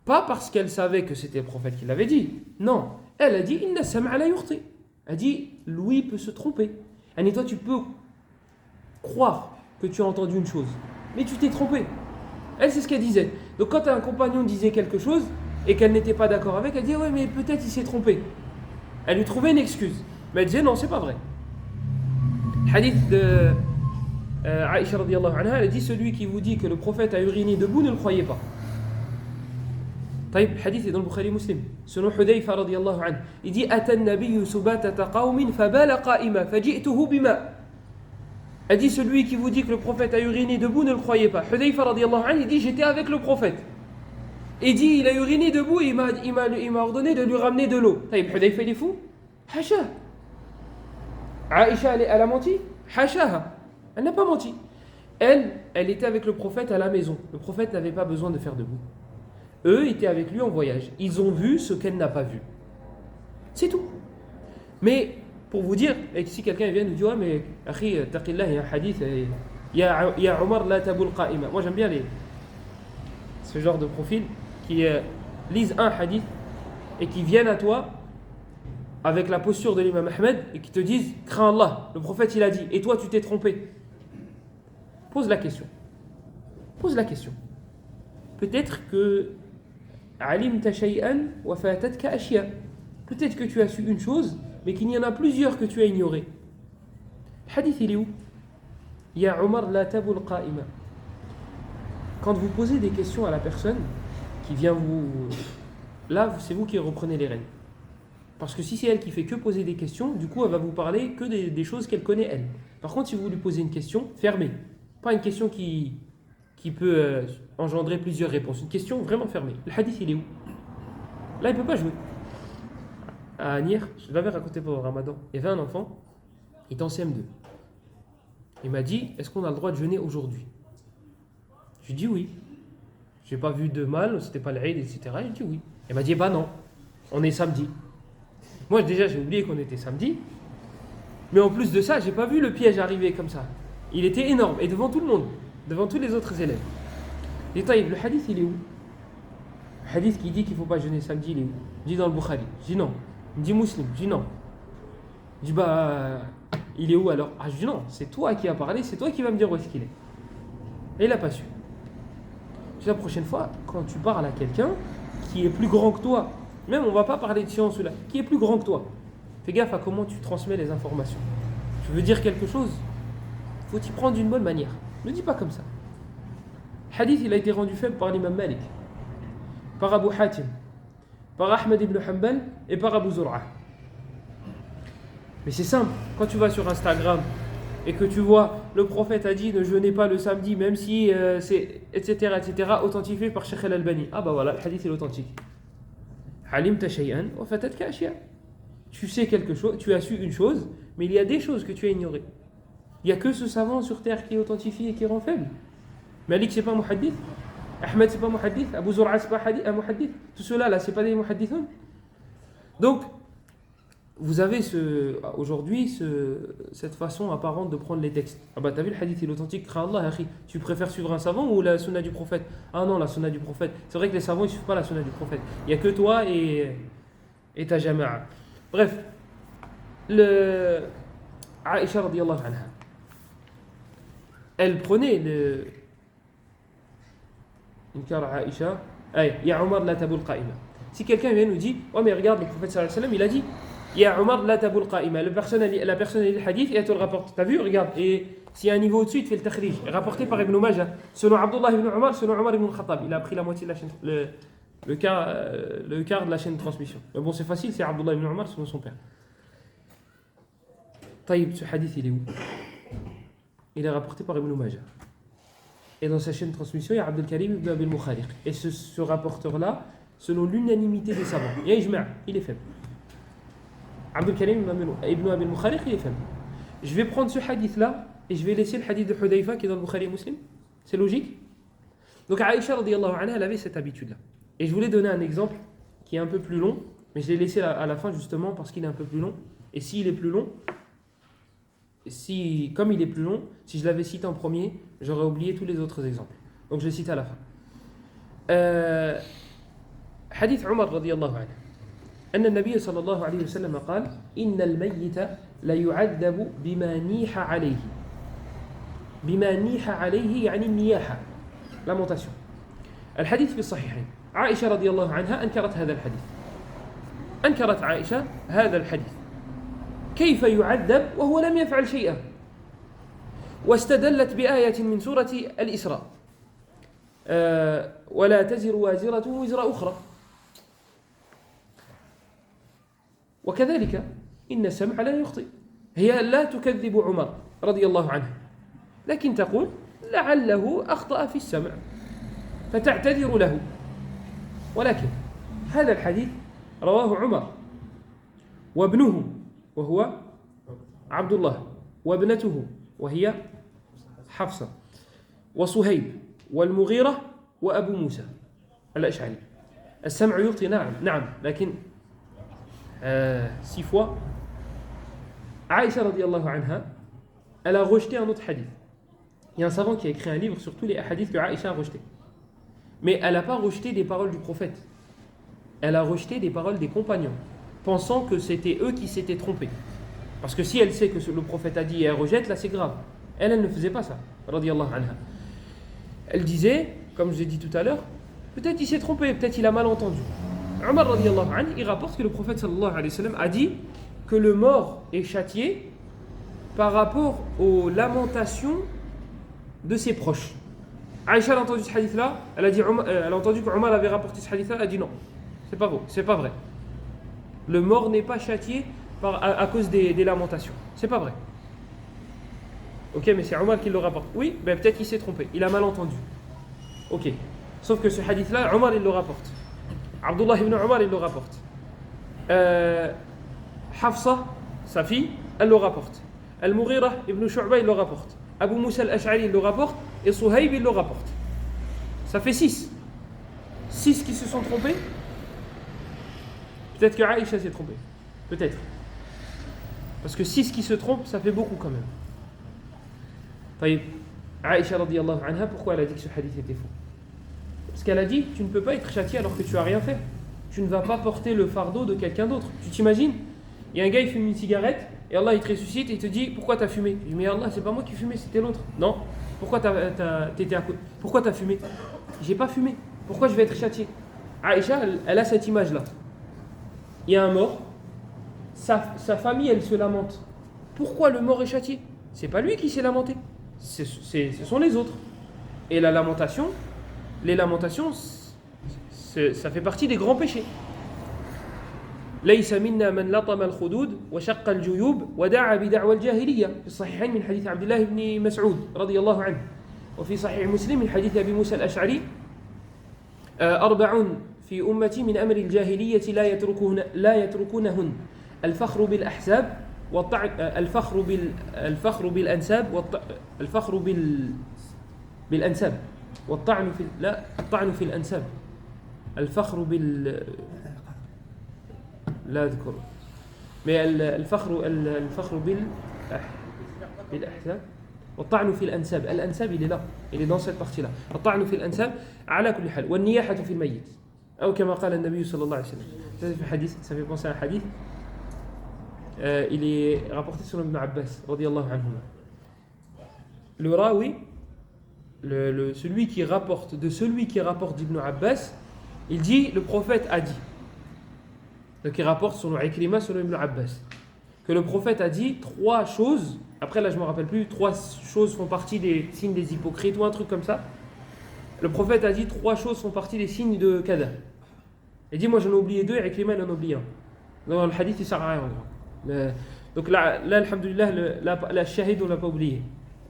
Pas parce qu'elle savait que c'était le prophète qui l'avait dit. Non, elle a dit inna sam'a la yukhti. Elle a dit l'ouïe peut se tromper. Et toi tu peux croire que tu as entendu une chose, mais tu t'es trompé. Elle c'est ce qu'elle disait. Donc quand un compagnon disait quelque chose et qu'elle n'était pas d'accord avec, elle dit ouais mais peut-être il s'est trompé. Elle lui trouvait une excuse. Mais elle disait non, c'est pas vrai. Hadith de Aïcha radiyallahu anha, elle dit celui qui vous dit que le prophète a uriné debout, ne le croyez pas. طيب, le hadith est dans le Bukhari Muslim. Selon Hudayfa radiyallahu anhu, il dit Ata an-nabiyyu subatata qawmin fabala qa'ima faji'tuhu bima. Elle dit celui qui vous dit que le prophète a uriné debout, ne le croyez pas. Hudayfa radiyallahu anhu, il dit j'étais avec le prophète. Il dit il a uriné debout et il m'a ordonné de lui ramener de l'eau. طيب, Hudayfa il est fou? Hasha. Aïcha elle a menti? Hashaha. Elle n'a pas menti. Elle était avec le prophète à la maison. Le prophète n'avait pas besoin de faire debout. Eux étaient avec lui en voyage. Ils ont vu ce qu'elle n'a pas vu. C'est tout. Mais pour vous dire, et si quelqu'un vient nous dire ouais, mais akhi, taqillah, il y a un hadith, il y a Omar la tabul qa'ima. Moi j'aime bien ce genre de profil qui lisent un hadith et qui viennent à toi avec la posture de l'imam Ahmed et qui te disent crains Allah, le prophète il a dit, et toi tu t'es trompé. Pose la question. Pose la question. Peut-être que alimta shay'an wa fatatka ashya. Peut-être que tu as su une chose, mais qu'il y en a plusieurs que tu as ignorées. Le hadith il est où? Ya Omar la tabul qa'ima. Quand vous posez des questions à la personne qui vient vous... Là, c'est vous qui reprenez les rênes. Parce que si c'est elle qui fait que poser des questions, du coup, elle va vous parler que des choses qu'elle connaît elle. Par contre, si vous lui posez une question, fermée. Pas une question qui peut engendrer plusieurs réponses. Une question vraiment fermée. Le hadith, il est où? Là, il ne peut pas jouer. À Anir, je l'avais raconté pendant le Ramadan. Il y avait un enfant, il était en CM2. Il m'a dit, est-ce qu'on a le droit de jeûner aujourd'hui? Je lui ai dit oui. Je n'ai pas vu de mal, c'était pas l'Aïd, etc. Il dit oui. Il m'a dit, bah non, on est samedi. Moi, déjà, j'ai oublié qu'on était samedi. Mais en plus de ça, j'ai pas vu le piège arriver comme ça. Il était énorme, et devant tout le monde, devant tous les autres élèves. Et taïb, le hadith, il est où? Le hadith qui dit qu'il ne faut pas jeûner samedi, il est où? Je dis dans le Bukhari. Je dis non. Il me dit Muslim. Je dis non. Je dis bah, il est où alors? Ah, je dis non, c'est toi qui as parlé, c'est toi qui vas me dire où est-ce qu'il est. Et il n'a pas su. Je dis la prochaine fois, quand tu parles à quelqu'un qui est plus grand que toi, même on ne va pas parler de science ou là, qui est plus grand que toi, fais gaffe à comment tu transmets les informations. Tu veux dire quelque chose, il faut t'y prendre d'une bonne manière. Ne dis pas comme ça. Le hadith, il a été rendu faible par l'imam Malik, par Abu Hatim, par Ahmed ibn Hanbal et par Abu Zur'a. Mais c'est simple, quand tu vas sur Instagram et que tu vois le prophète a dit ne jeûnez pas le samedi même si c'est etc authentifié par Sheikh al-Albani. Ah bah voilà, le hadith est authentique. Alimta shay'an wa fatatka ashya. Tu sais quelque chose, tu as su une chose, mais il y a des choses que tu as ignorées. Il n'y a que ce savant sur terre qui est authentifié et qui rend faible. Malik c'est pas muhaddith, Ahmed c'est pas muhaddith, Abu Zur'a c'est pas un muhaddith. Tout cela là, c'est pas des muhaddithun. Donc vous avez aujourd'hui cette façon apparente de prendre les textes. Ah bah t'as vu le hadith il est authentique, crains Allah, tu préfères suivre un savant ou la sunna du prophète? Ah non, la sunna du prophète. C'est vrai que les savants ils suivent pas la sunna du prophète. Il n'y a que toi et ta jama'a. Bref, Aïcha radiyallahu anha, elle prenait Inkar Aïcha, Ya Omar la tabul qa'ima. Si quelqu'un vient nous dit, oh mais regarde, le prophète sallallahu alayhi wa sallam il a dit Ya Omar la tabul qa'ima. La personne a dit le hadith et elle te le rapporte. T'as vu, regarde. Et s'il y a un niveau au-dessus, il te fait le takhrij. Rapporté par Ibn Majah. Selon Abdullah ibn Omar, selon Omar ibn Khattab. Il a pris la moitié de la chaîne, le quart de la chaîne de transmission. Mais bon, c'est facile, c'est Abdullah ibn Omar selon son père. Taïb, ce hadith, il est où? Il est rapporté par Ibn Majah. Et dans sa chaîne de transmission, il y a Abdel Karim ibn Abil Mukhariq. Et ce rapporteur-là, selon l'unanimité des savants, il y a Ijma', il est faible. Abdel Karim ibn Abil Mukhariq, il est faible. Je vais prendre ce hadith-là et je vais laisser le hadith de Hudayfa qui est dans le Bukhari Muslim. C'est logique? Donc Aïcha radiyallahu anha, elle avait cette habitude-là. Et je voulais donner un exemple qui est un peu plus long, mais je l'ai laissé à la fin justement parce qu'il est un peu plus long. Et s'il est plus long, comme il est plus long, si je l'avais cité en premier, j'aurais oublié tous les autres exemples. Donc je le cite à la fin. Hadith Omar radiyallahu anhu. أن النبي صلى الله عليه وسلم قال إن الميت لا يعذب بما نيح عليه. بما نيح عليه يعني النياحة. Lamentation. الحديث في الصحيحين. عائشة رضي الله عنها أنكرت هذا الحديث. أنكرت عائشة هذا الحديث كيف يعذب وهو لم يفعل شيئا واستدلت بآية من سورة الإسراء ولا تزر وازرة وزر أخرى وكذلك إن السمع لا يخطئ هي لا تكذب عمر رضي الله عنه لكن تقول لعله أخطأ في السمع فتعتذر له ولكن هذا الحديث رواه عمر وابنه وهو عبد الله وابنته وهي حفصة وصهيب والمغيرة وأبو موسى الأشعري السمع يخطئ نعم لكن 6 fois Aïcha radiallahu anha elle a rejeté un autre hadith. Il y a un savant qui a écrit un livre sur tous les hadiths que Aïcha a rejetés. Mais elle n'a pas rejeté des paroles du prophète. Elle a rejeté des paroles des compagnons, pensant que c'était eux qui s'étaient trompés. Parce que si elle sait que le prophète a dit et elle rejette, là c'est grave. Elle ne faisait pas ça, radiallahu anha. Elle disait, comme je l'ai dit tout à l'heure, peut-être il s'est trompé, peut-être il a mal entendu. Omar radiallahu anhu, il rapporte que le prophète sallallahu alayhi wa sallam a dit que le mort est châtié par rapport aux lamentations de ses proches. Aïcha a entendu ce hadith-là, elle a entendu que Omar avait rapporté ce hadith-là, elle a dit non, c'est pas vrai. Le mort n'est pas châtié à cause des lamentations. C'est pas vrai. Ok, mais c'est Omar qui le rapporte. Oui, ben peut-être qu'il s'est trompé, il a mal entendu. Ok, sauf que ce hadith-là, Omar il le rapporte. Abdullah ibn Omar il le rapporte. Hafsa, sa fille, elle le rapporte. Al-Mughira ibn Shu'ba il le rapporte. Abu Musa al-Ash'ari il le rapporte. Et Suhayb il le rapporte. Ça fait 6. 6 qui se sont trompés. Peut-être que Aïcha s'est trompée. Peut-être. Parce que 6 qui se trompent, ça fait beaucoup quand même. Aïcha radiyallahu anha, pourquoi elle a dit que ce hadith était faux? Parce qu'elle a dit, tu ne peux pas être châtié alors que tu n'as rien fait. Tu ne vas pas porter le fardeau de quelqu'un d'autre. Tu t'imagines? Il y a un gars, il fume une cigarette, et Allah il te ressuscite et il te dit, pourquoi tu as fumé? Je dis, mais Allah, c'est pas moi qui fumais, c'était l'autre. Non. Pourquoi pourquoi tu as fumé? J'ai pas fumé. Pourquoi je vais être châtié? Aïcha, elle a cette image-là. Il y a un mort, sa famille, elle se lamente. Pourquoi le mort est châtié? C'est pas lui qui s'est lamenté. Ce sont les autres. Et les lamentations, ça fait partie des grands péchés. ليس منا من لطم الخدود وشق الجيوب ودعا بدعوى الجاهلية في الصحيحين من حديث عبد الله بن مسعود رضي الله عنه وفي صحيح مسلم من حديث أبي موسى الأشعري 4 في أمتي من أمر الجاهلية لا يتركونهن الفخر بالأحساب الفخر بالأنساب الفخر بالأنساب والطعن الطعن في الأنساب الفخر لا أذكر mais الفخر بالأحساب والطعن في الأنساب الأنساب il est dans cette partie là الطعن في الأنساب على كل حال والنياحة في الميت أو كما قال النبي صلى الله عليه وسلم ça fait penser à un hadith il est rapporté sur Ibn Abbas radiyallahu anhuma. Le rawi celui qui rapporte d'Ibn Abbas, il dit le prophète a dit. Donc il rapporte sur Ikrima sur Ibn Abbas que le prophète a dit 3 choses. Après là je me rappelle plus, 3 choses font partie des signes des hypocrites ou un truc comme ça. Le prophète a dit 3 choses font partie des signes de Kada. Il dit moi j'en ai oublié 2 et Ikrima il en a oublié 1. Dans le hadith il sert à rien. Donc là alhamdoulilah la shahid on l'a pas oublié.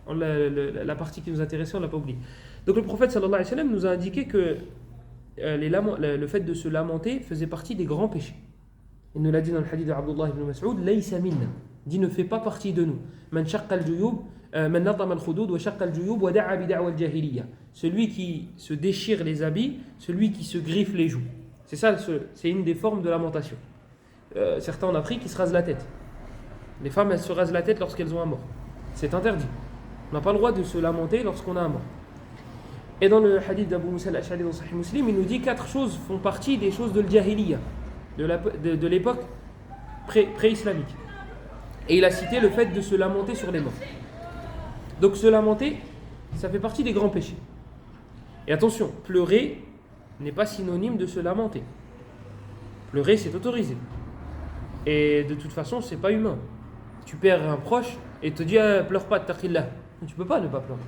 La partie qui nous intéressait on l'a pas oublié. Donc le prophète sallallahu alayhi wa sallam nous a indiqué que le fait de se lamenter faisait partie des grands péchés. Il nous l'a dit dans le hadith de Abdullah ibn Mas'ud, laysa minna, dit ne fait pas partie de nous. Man shaqqa al-juyub, man natama al-khudud wa shaqqa al-juyub wa da'a bi da'wa al-jahiliya. Celui qui se déchire les habits, celui qui se griffe les joues. C'est ça, c'est une des formes de lamentation. Certains en Afrique, ils se rasent la tête. Les femmes, elles se rasent la tête lorsqu'elles ont un mort. C'est interdit. On n'a pas le droit de se lamenter lorsqu'on a un mort. Et dans le hadith d'Abu Musa al-Ash'ari dans Sahih Muslim, il nous dit 4 choses font partie des choses de l'jahiliya, de l'époque pré-islamique. Et il a cité le fait de se lamenter sur les morts. Donc se lamenter, ça fait partie des grands péchés. Et attention, pleurer n'est pas synonyme de se lamenter. Pleurer, c'est autorisé. Et de toute façon, c'est pas humain. Tu perds un proche et te dis ah, pleure pas, taqillah. Tu peux pas ne pas pleurer.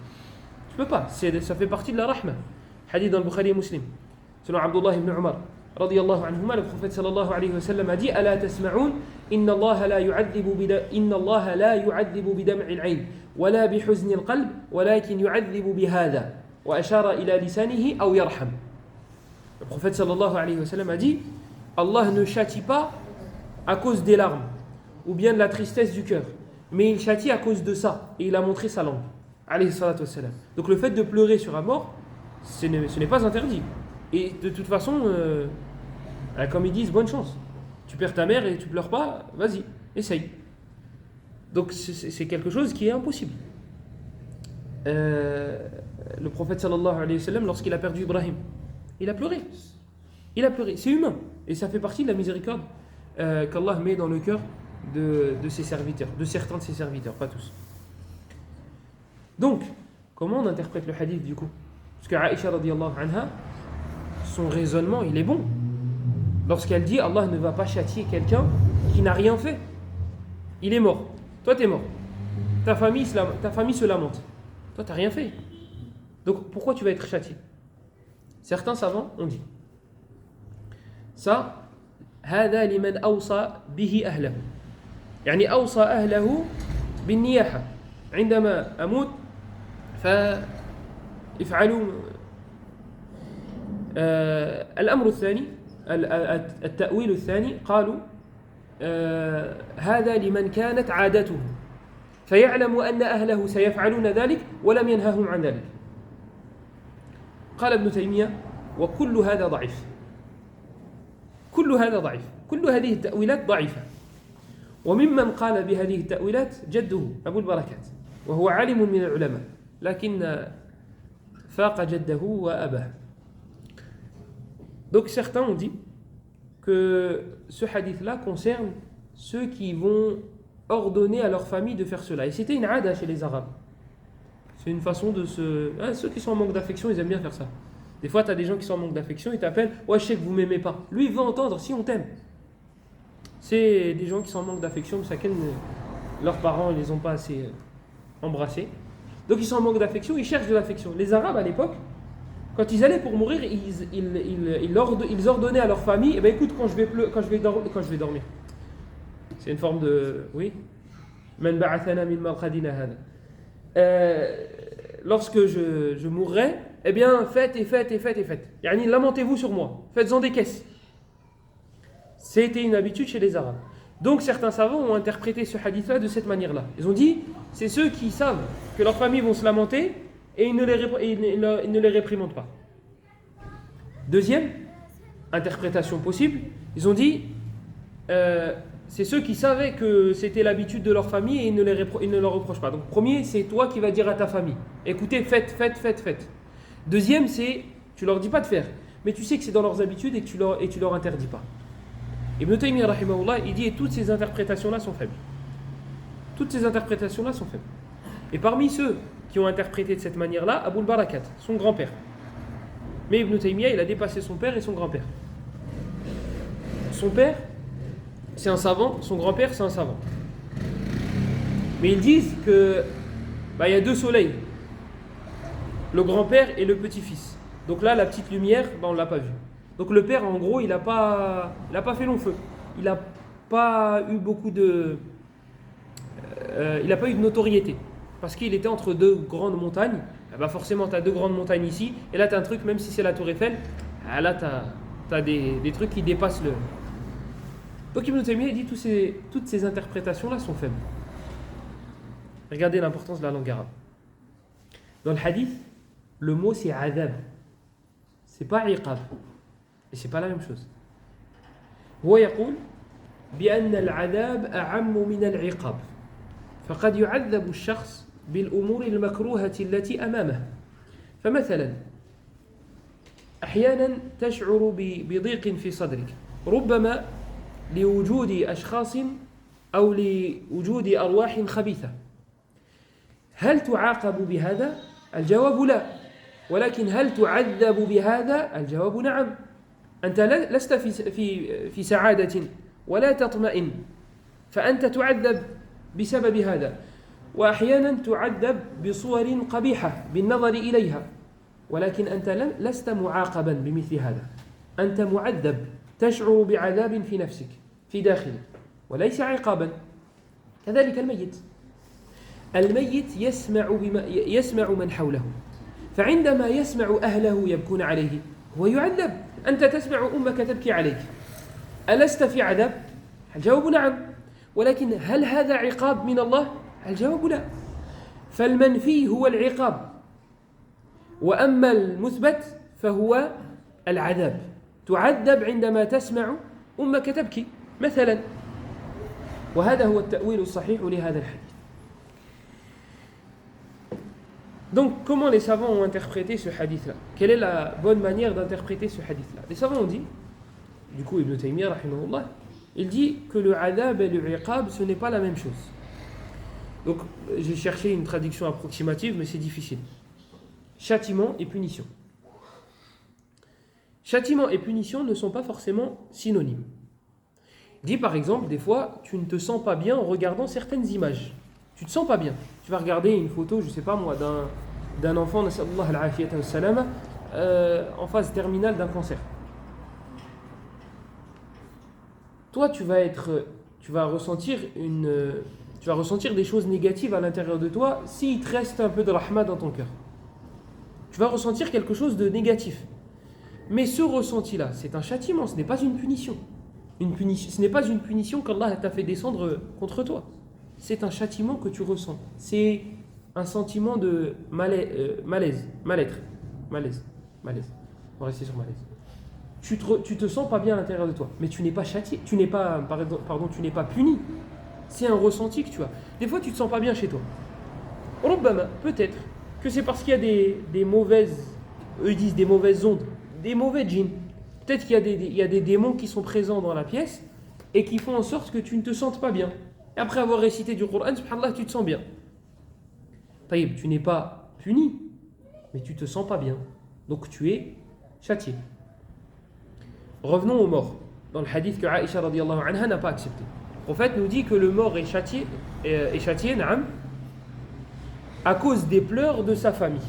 Tu peux pas. Ça fait partie de la rahma. Hadith dans le Bukhari et Muslim. Selon Abdullah ibn Umar, radiyallahu anhuma, le prophète sallallahu alayhi wa sallam a dit Ala tasma'oun, inna Allah la yu'adhibu bidam'i al-'ayn, wala bihuzni al-qalb, walakin yu'adhibu bihadha. Wa ashara ila lisanihi aw yarham. Le prophète sallallahu alayhi wa sallam a dit Allah ne châtie pas à cause des larmes ou bien de la tristesse du cœur, mais il châtie à cause de ça et il a montré sa langue. Alayhi salatu wassalam. Donc le fait de pleurer sur un mort, ce n'est pas interdit. Et de toute façon, comme ils disent, bonne chance. Tu perds ta mère et tu pleures pas, vas-y, essaye. Donc c'est quelque chose qui est impossible. Le prophète sallallahu alayhi wa sallam, lorsqu'il a perdu Ibrahim, il a pleuré. Il a pleuré, c'est humain. Et ça fait partie de la miséricorde qu'Allah met dans le cœur de ses serviteurs, de certains de ses serviteurs, pas tous. Donc, comment on interprète le hadith du coup? Parce que Aïcha radiyallahu anha, son raisonnement, il est bon. Lorsqu'elle dit Allah ne va pas châtier quelqu'un qui n'a rien fait. Il est mort. Toi, tu es mort. Ta famille se lamente. Toi, tu n'as rien fait. Donc, pourquoi tu vas être châtié? Certains savants ont dit ça, هذا لمن أوصى به أهله. يعني أوصى أهله بالنياحة. عندما أموت فافعلوا. الأمر الثاني التأويل الثاني قالوا هذا لمن كانت عادته فيعلم أن أهله سيفعلون ذلك ولم ينههم عن ذلك. قال ابن تيمية وكل هذا ضعيف. كل هذا ضعيف. كل هذه التأويلات ضعيفة. وممن قال بهذه التأويلات جده أبو البركات وهو عالم من العلماء لكن فاق جده وأباه. Donc certains ont dit que ce hadith-là concerne ceux qui vont ordonner à leur famille de faire cela. Et c'était une ada chez les Arabes. C'est une façon de se... ceux qui sont en manque d'affection, ils aiment bien faire ça. Des fois, tu as des gens qui sont en manque d'affection, ils t'appellent « Ouais, je sais que vous ne m'aimez pas. » Lui, il veut entendre si on t'aime. C'est des gens qui sont en manque d'affection, leurs parents ne les ont pas assez embrassés. Donc ils sont en manque d'affection, ils cherchent de l'affection. Les Arabes, à l'époque, quand ils allaient pour mourir, ils ordonnaient à leur famille, eh ben, écoute, quand je vais dormir. C'est une forme de... Oui. Man ba'athana min marqadina hada. Lorsque je mourrai, eh bien, faites. Yani, lamentez-vous sur moi. Faites-en des caisses. C'était une habitude chez les Arabes. Donc certains savants ont interprété ce hadith-là de cette manière-là. Ils ont dit, c'est ceux qui savent que leurs familles vont se lamenter et ils ne les réprimandent pas. Deuxième interprétation possible, ils ont dit, c'est ceux qui savaient que c'était l'habitude de leur famille et ils ne leur reprochent pas. Donc premier, c'est toi qui vas dire à ta famille, écoutez, faites. Deuxième, c'est, tu leur dis pas de faire, mais tu sais que c'est dans leurs habitudes et que tu leur interdis pas. Ibn Taymiyyah rahimahullah, il dit, et toutes ces interprétations-là sont faibles. Et parmi ceux qui ont interprété de cette manière-là, Abu al-Barakat, son grand-père. Mais Ibn Taymiyyah, il a dépassé son père et son grand-père. Son père, c'est un savant, son grand-père, c'est un savant. Mais ils disent que il y a deux soleils, le grand-père et le petit-fils. Donc là, la petite lumière, on ne l'a pas vue. Donc le père, en gros, il n'a pas fait long feu. Il n'a pas eu il n'a pas eu de notoriété. Parce qu'il était entre deux grandes montagnes. Forcément, tu as deux grandes montagnes ici. Et là, tu as un truc, même si c'est la Tour Eiffel, là, tu as des trucs qui dépassent le... Donc Ibn Taymiyyah dit toutes ces interprétations-là sont faibles. Regardez l'importance de la langue arabe. Dans le hadith, le mot c'est adab. C'est pas iqab. Et c'est pas la même chose. هو يقول بأن العذاب أعم من العقاب فقد يعذب الشخص بالأمور المكروهة التي أمامه فمثلا أحيانا تشعر بضيق في صدرك ربما لوجود أشخاص أو لوجود أرواح خبيثة هل تعاقب بهذا؟ الجواب لا ولكن هل تعذب بهذا؟ الجواب نعم أنت لست في سعادة ولا تطمئن فأنت تعذب بسبب هذا وأحيانا تعذب بصور قبيحة بالنظر إليها ولكن أنت لست معاقبا بمثل هذا أنت معذب تشعر بعذاب في نفسك في داخلك وليس عقابا كذلك الميت يسمع من حوله فعندما يسمع أهله يبكون عليه هو يعذب أنت تسمع أمك تبكي عليك ألست في عذاب؟ الجواب نعم ولكن هل هذا عقاب من الله؟ الجواب لا فالمنفي هو العقاب وأما المثبت فهو العذاب تعذب عندما تسمع أمك تبكي مثلا وهذا هو التأويل الصحيح لهذا الحديث. Donc, comment les savants ont interprété ce hadith-là? Quelle est la bonne manière d'interpréter ce hadith-là? Les savants ont dit, du coup Ibn Taymiyyah, rahimahullah, il dit que le adab et le iqab, ce n'est pas la même chose. Donc, j'ai cherché une traduction approximative, mais c'est difficile. Châtiment et punition. Châtiment et punition ne sont pas forcément synonymes. Il dit par exemple, des fois, tu ne te sens pas bien en regardant certaines images. Tu ne te sens pas bien. Tu vas regarder une photo, je ne sais pas moi, d'un enfant, en phase terminale d'un cancer. Toi, tu vas ressentir des choses négatives à l'intérieur de toi s'il te reste un peu de rahma dans ton cœur. Tu vas ressentir quelque chose de négatif. Mais ce ressenti-là, c'est un châtiment, ce n'est pas une punition. Ce n'est pas une punition qu'Allah t'a fait descendre contre toi. C'est un châtiment que tu ressens. C'est un sentiment de malaise. On va rester sur malaise. Tu te sens pas bien à l'intérieur de toi, mais tu n'es pas châtié, tu n'es pas puni. C'est un ressenti que tu as. Des fois, tu te sens pas bien chez toi. Peut-être que c'est parce qu'il y a des mauvaises, eux ils disent des mauvaises ondes, des mauvais djinns. Peut-être qu'il y a des démons qui sont présents dans la pièce et qui font en sorte que tu ne te sentes pas bien. Et après avoir récité du Coran, subhanallah, tu te sens bien. Taïb, tu n'es pas puni, mais tu te sens pas bien. Donc tu es châtié. Revenons aux morts. Dans le hadith que Aïcha radiyallahu anha n'a pas accepté. Le prophète nous dit que le mort est châtié, naam, à cause des pleurs de sa famille.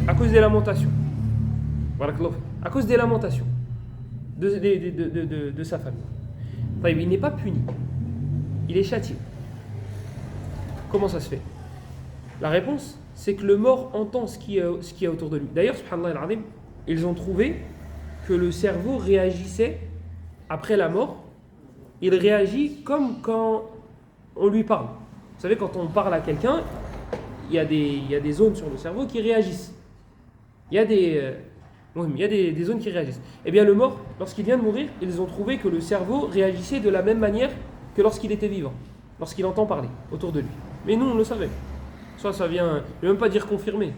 À cause des lamentations. À cause des lamentations de sa famille. Il n'est pas puni. Il est châtié. Comment ça se fait? La réponse, c'est que le mort entend ce qui est autour de lui. D'ailleurs, subhanallah al-azim, ils ont trouvé que le cerveau réagissait après la mort. Il réagit comme quand on lui parle. Vous savez, quand on parle à quelqu'un, il y a des zones sur le cerveau qui réagissent. Il y a des zones qui réagissent. Eh bien, le mort, lorsqu'il vient de mourir, ils ont trouvé que le cerveau réagissait de la même manière que lorsqu'il était vivant, lorsqu'il entend parler autour de lui. Mais nous, on le savait. Ça vient, je ne vais même pas dire confirmé.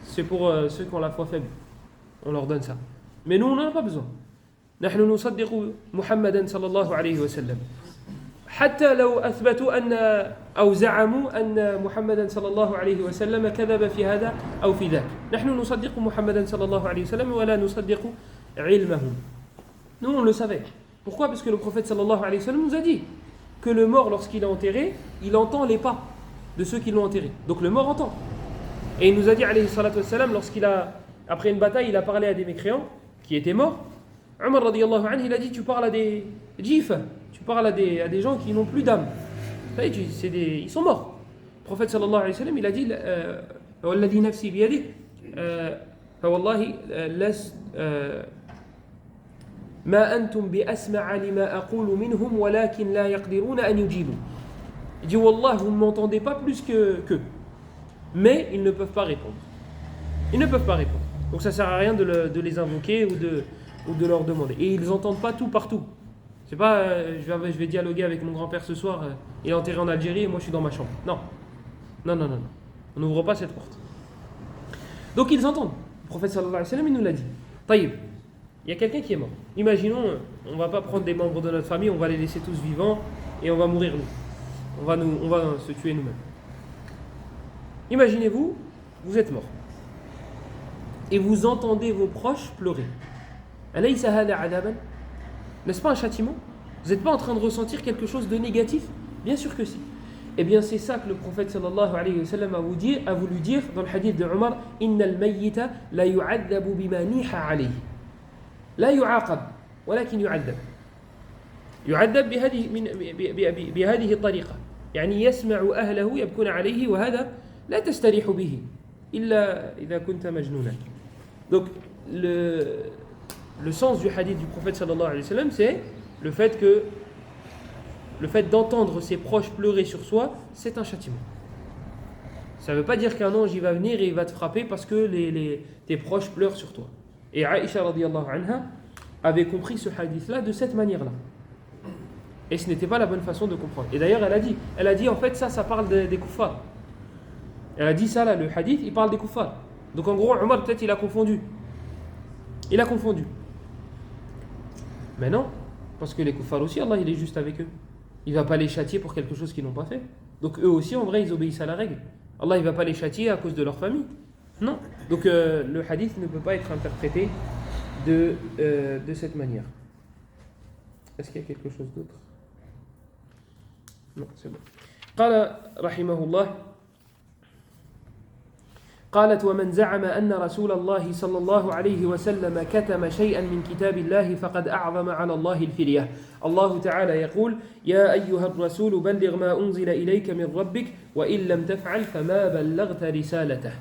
C'est pour ceux qui ont la foi faible. On leur donne ça. Mais nous, on n'en a pas besoin. نحن نصدق محمدا صلى الله عليه وسلم حتى لو أثبتوا أو زعموا أن محمدا صلى الله عليه وسلم كذب في هذا أو في ذاك. نحن نصدق محمدا صلى الله عليه وسلم ولا نصدق علمه. Nous, on le savait. Pourquoi? Parce que le prophète sallallahu alayhi wa sallam nous a dit que le mort, lorsqu'il est enterré, il entend les pas de ceux qui l'ont enterré. Donc le mort entend. Et il nous a dit, alayhi salatu wa sallam, après une bataille, il a parlé à des mécréants qui étaient morts. Umar radiyallahu anhu, il a dit, tu parles à des djifs, tu parles à des gens qui n'ont plus d'âme. Ils sont morts. Le prophète sallallahu alayhi wa sallam, il a dit, walladhi nafsi biyadih, fawallahi ما أنتم بأسمع لما أقول منهم ولكن لا يقدرون أن يجيبوا. Il dit Wallah, vous ne m'entendez pas plus qu'eux. Mais ils ne peuvent pas répondre. Ils ne peuvent pas répondre. Donc ça ne sert à rien de les invoquer ou de leur demander. Et ils n'entendent pas tout partout. C'est pas je vais dialoguer avec mon grand-père ce soir, il est enterré en Algérie et moi je suis dans ma chambre. Non. On n'ouvre pas cette porte. Donc ils entendent. Le prophète sallallahu alayhi wa sallam, il nous l'a dit. Taïb. Il y a quelqu'un qui est mort. Imaginons, on ne va pas prendre des membres de notre famille, on va les laisser tous vivants et on va mourir nous. On va se tuer nous-mêmes. Imaginez-vous, vous êtes mort. Et vous entendez vos proches pleurer. Alaysa hada adaban? N'est-ce pas un châtiment? Vous n'êtes pas en train de ressentir quelque chose de négatif? Bien sûr que si. Eh bien, c'est ça que le prophète sallallahu alayhi wa sallam a voulu dire dans le hadith de Omar: Innal mayyita la yu'addabu bima niha alayhi. La yu'aqab, walakin yu'addab. يعذب بهذه الطريقة يعني يسمع أهله يبكون عليه وهذا لا تستريح به إلا إذا كنت مجنونا. Donc le sens du hadith du prophète sallallahu alayhi wa sallam, c'est le fait d'entendre ses proches pleurer sur soi, c'est un châtiment. Ça ne veut pas dire qu'un ange il va venir et il va te frapper parce que tes proches pleurent sur toi. Et Aïcha radiyallahu anha avait compris ce hadith-là de cette manière-là. Et ce n'était pas la bonne façon de comprendre. Et d'ailleurs, elle a dit en fait ça parle des kuffars. Elle a dit ça là, le hadith, il parle des kuffars. Donc en gros, Omar peut-être il a confondu. Mais non, parce que les kuffars aussi, Allah il est juste avec eux. Il ne va pas les châtier pour quelque chose qu'ils n'ont pas fait. Donc eux aussi, en vrai, ils obéissent à la règle. Allah il ne va pas les châtier à cause de leur famille. Non. Donc le hadith ne peut pas être interprété de cette manière. Est-ce qu'il y a quelque chose d'autre? Non, c'est bon. قال رحمه الله قالت ومن زعم أن رسول الله صلى الله عليه وسلم كتم شيئا من كتاب الله فقد أعظم على الله الفرية. الله تعالى يقول يا أيها الرسول بلغ ما أنزل إليك من ربك وإن لم تفعل فما بلغت رسالته.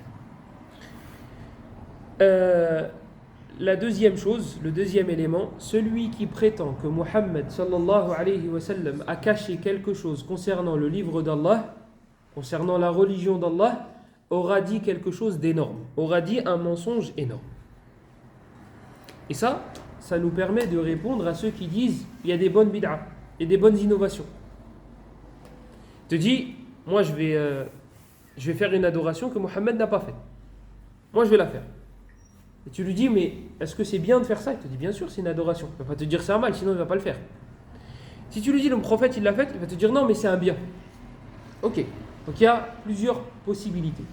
La deuxième chose, le deuxième élément, celui qui prétend que Muhammad sallallahu alayhi wa sallam a caché quelque chose concernant le livre d'Allah, concernant la religion d'Allah, aura dit quelque chose d'énorme, aura dit un mensonge énorme. Et ça nous permet de répondre à ceux qui disent il y a des bonnes bid'ah et des bonnes innovations. Te dis, moi je vais faire une adoration que Muhammad n'a pas faite. Moi je vais la faire. Et tu lui dis, mais est-ce que c'est bien de faire ça? Il te dit, bien sûr, c'est une adoration. Il ne va pas te dire c'est un mal, sinon il ne va pas le faire. Si tu lui dis, le prophète, il l'a fait, il va te dire, non, mais c'est un bien. Ok. Donc il y a plusieurs possibilités.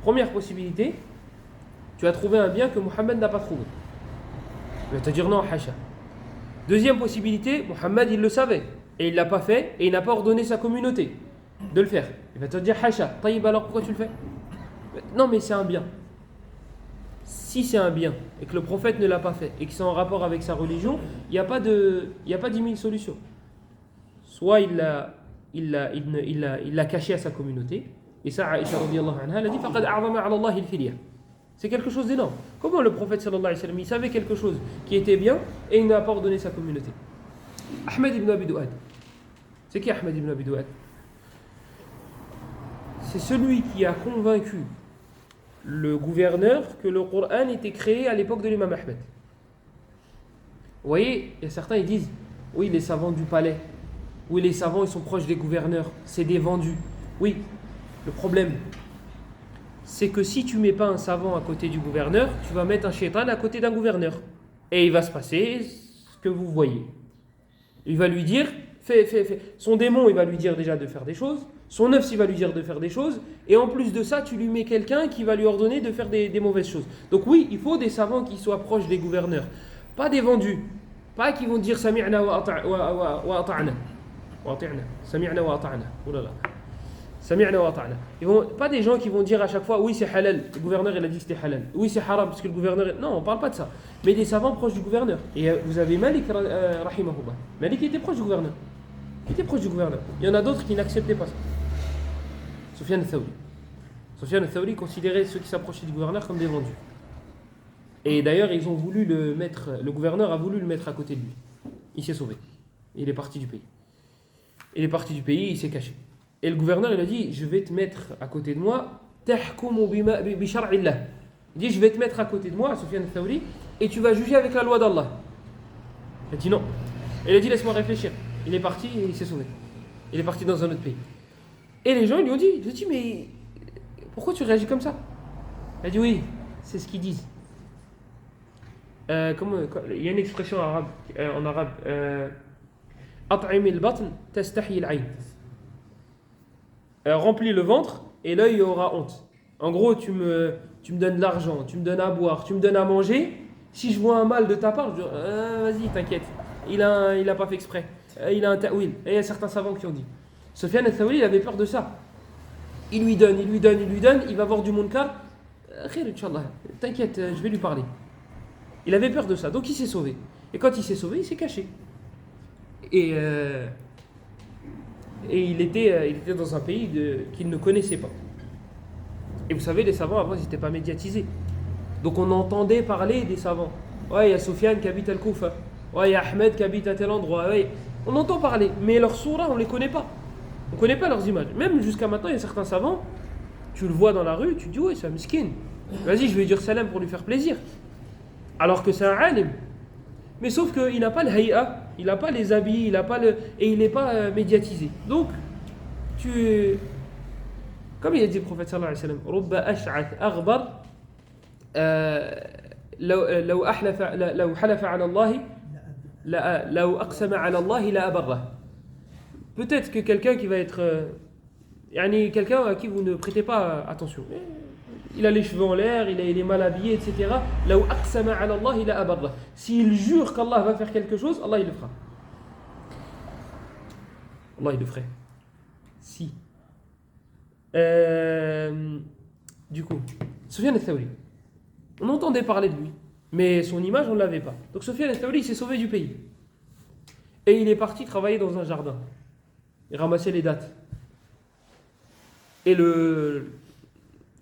Première possibilité, tu as trouvé un bien que Muhammad n'a pas trouvé. Il va te dire, non, hasha. Deuxième possibilité, Muhammad, il le savait. Et il ne l'a pas fait, et il n'a pas ordonné sa communauté de le faire. Il va te dire, hasha. Taïb, alors pourquoi tu le fais? Non, mais c'est un bien. Si c'est un bien et que le prophète ne l'a pas fait et que c'est en rapport avec sa religion, il n'y a pas 10 000 solutions. Soit il l'a caché à sa communauté, et ça, Aïcha radiyallahu anha, elle a dit faqad a'zama 'ala Allah al-firya. C'est quelque chose d'énorme. Comment le prophète sallallahu alayhi wa sallam, il savait quelque chose qui était bien et il n'a pas ordonné sa communauté? Ahmed ibn Abi Du'ad. C'est qui Ahmed ibn Abi Du'ad? C'est celui qui a convaincu le gouverneur que le Coran était créé à l'époque de l'imam Ahmed. Vous voyez, il y a certains ils disent oui, les savants du palais, oui, les savants ils sont proches des gouverneurs, c'est des vendus. Oui, le problème c'est que si tu mets pas un savant à côté du gouverneur, tu vas mettre un shaitan à côté d'un gouverneur et il va se passer ce que vous voyez. Il va lui dire fais. Son démon il va lui dire déjà de faire des choses. Son œuf, il va lui dire de faire des choses, et en plus de ça, tu lui mets quelqu'un qui va lui ordonner de faire des mauvaises choses. Donc oui, il faut des savants qui soient proches des gouverneurs, pas des vendus, pas qui vont dire sami'na wa ata'na, sami'na wa ata'na. Oh là là. Sami'na wa ata'na. Pas des gens qui vont dire à chaque fois oui c'est halal, le gouverneur il a dit que c'était halal, oui c'est haram parce que le gouverneur. Non, on parle pas de ça. Mais des savants proches du gouverneur. Et vous avez Malik rahimahullah. Malik était proche du gouverneur. Il était proche du gouverneur. Il y en a d'autres qui n'acceptaient pas ça. Sufyan al-Thawri considérait ceux qui s'approchaient du gouverneur comme des vendus. Et d'ailleurs, ils ont voulu le gouverneur a voulu le mettre à côté de lui. Il s'est sauvé. Il est parti du pays. Il s'est caché. Et le gouverneur, il a dit, je vais te mettre à côté de moi, tahkumu bi shar'illah. Il dit, je vais te mettre à côté de moi, Sufyan al-Thawri, et tu vas juger avec la loi d'Allah. Il a dit non. Il a dit, laisse-moi réfléchir. Il est parti et il s'est sauvé. Il est parti dans un autre pays. Et les gens ils lui ont dit, mais pourquoi tu réagis comme ça? Il a dit oui, c'est ce qu'ils disent. Il y a une expression en arabe. At'im al-batn tastahi al-ayn. Remplis le ventre et l'œil aura honte. En gros, tu me donnes de l'argent, tu me donnes à boire, tu me donnes à manger. Si je vois un mal de ta part, je dis vas-y, t'inquiète. il a pas fait exprès. Il a un ta'wil. Et il y a certains savants qui ont dit. Sufyan al-Thawri, il avait peur de ça. Il lui donne, il va voir du munkar. Khir, Inch'Allah, t'inquiète, je vais lui parler. Il avait peur de ça, donc il s'est sauvé. Et quand il s'est sauvé, il s'est caché. Et il était dans un pays qu'il ne connaissait pas. Et vous savez, les savants avant, ils n'étaient pas médiatisés. Donc on entendait parler des savants. Ouais, il y a Soufiane qui habite Al-Koufa. Ouais, il y a Ahmed qui habite à tel endroit. Ouais, on entend parler, mais leurs sourats, on ne les connaît pas. On ne connaît pas leurs images. Même jusqu'à maintenant, il y a certains savants, tu le vois dans la rue, tu te dis, ouais, c'est un miskin. Vas-y, je vais lui dire salam pour lui faire plaisir. Alors que c'est un alim. Mais sauf qu'il n'a pas le hay'a, il n'a pas les habits, et il n'est pas médiatisé. Donc, comme il a dit le prophète sallallahu alayhi wa sallam, Rubba ash'ath aghbar, لو حلف على الله لو أقسم على الله لا أبره. Peut-être que quelqu'un qui va être quelqu'un à qui vous ne prêtez pas attention, il a les cheveux en l'air, il est mal habillé, etc. لو أقسم على الله لا أبره. S'il jure qu'Allah va faire quelque chose, Allah il le fera. Allah il le ferait. Si. Du coup, Sufyan al-Thawri, on entendait parler de lui, mais son image on ne l'avait pas. Donc Sufyan al-Thawri s'est sauvé du pays. Et il est parti travailler dans un jardin. Il ramassait les dattes. Il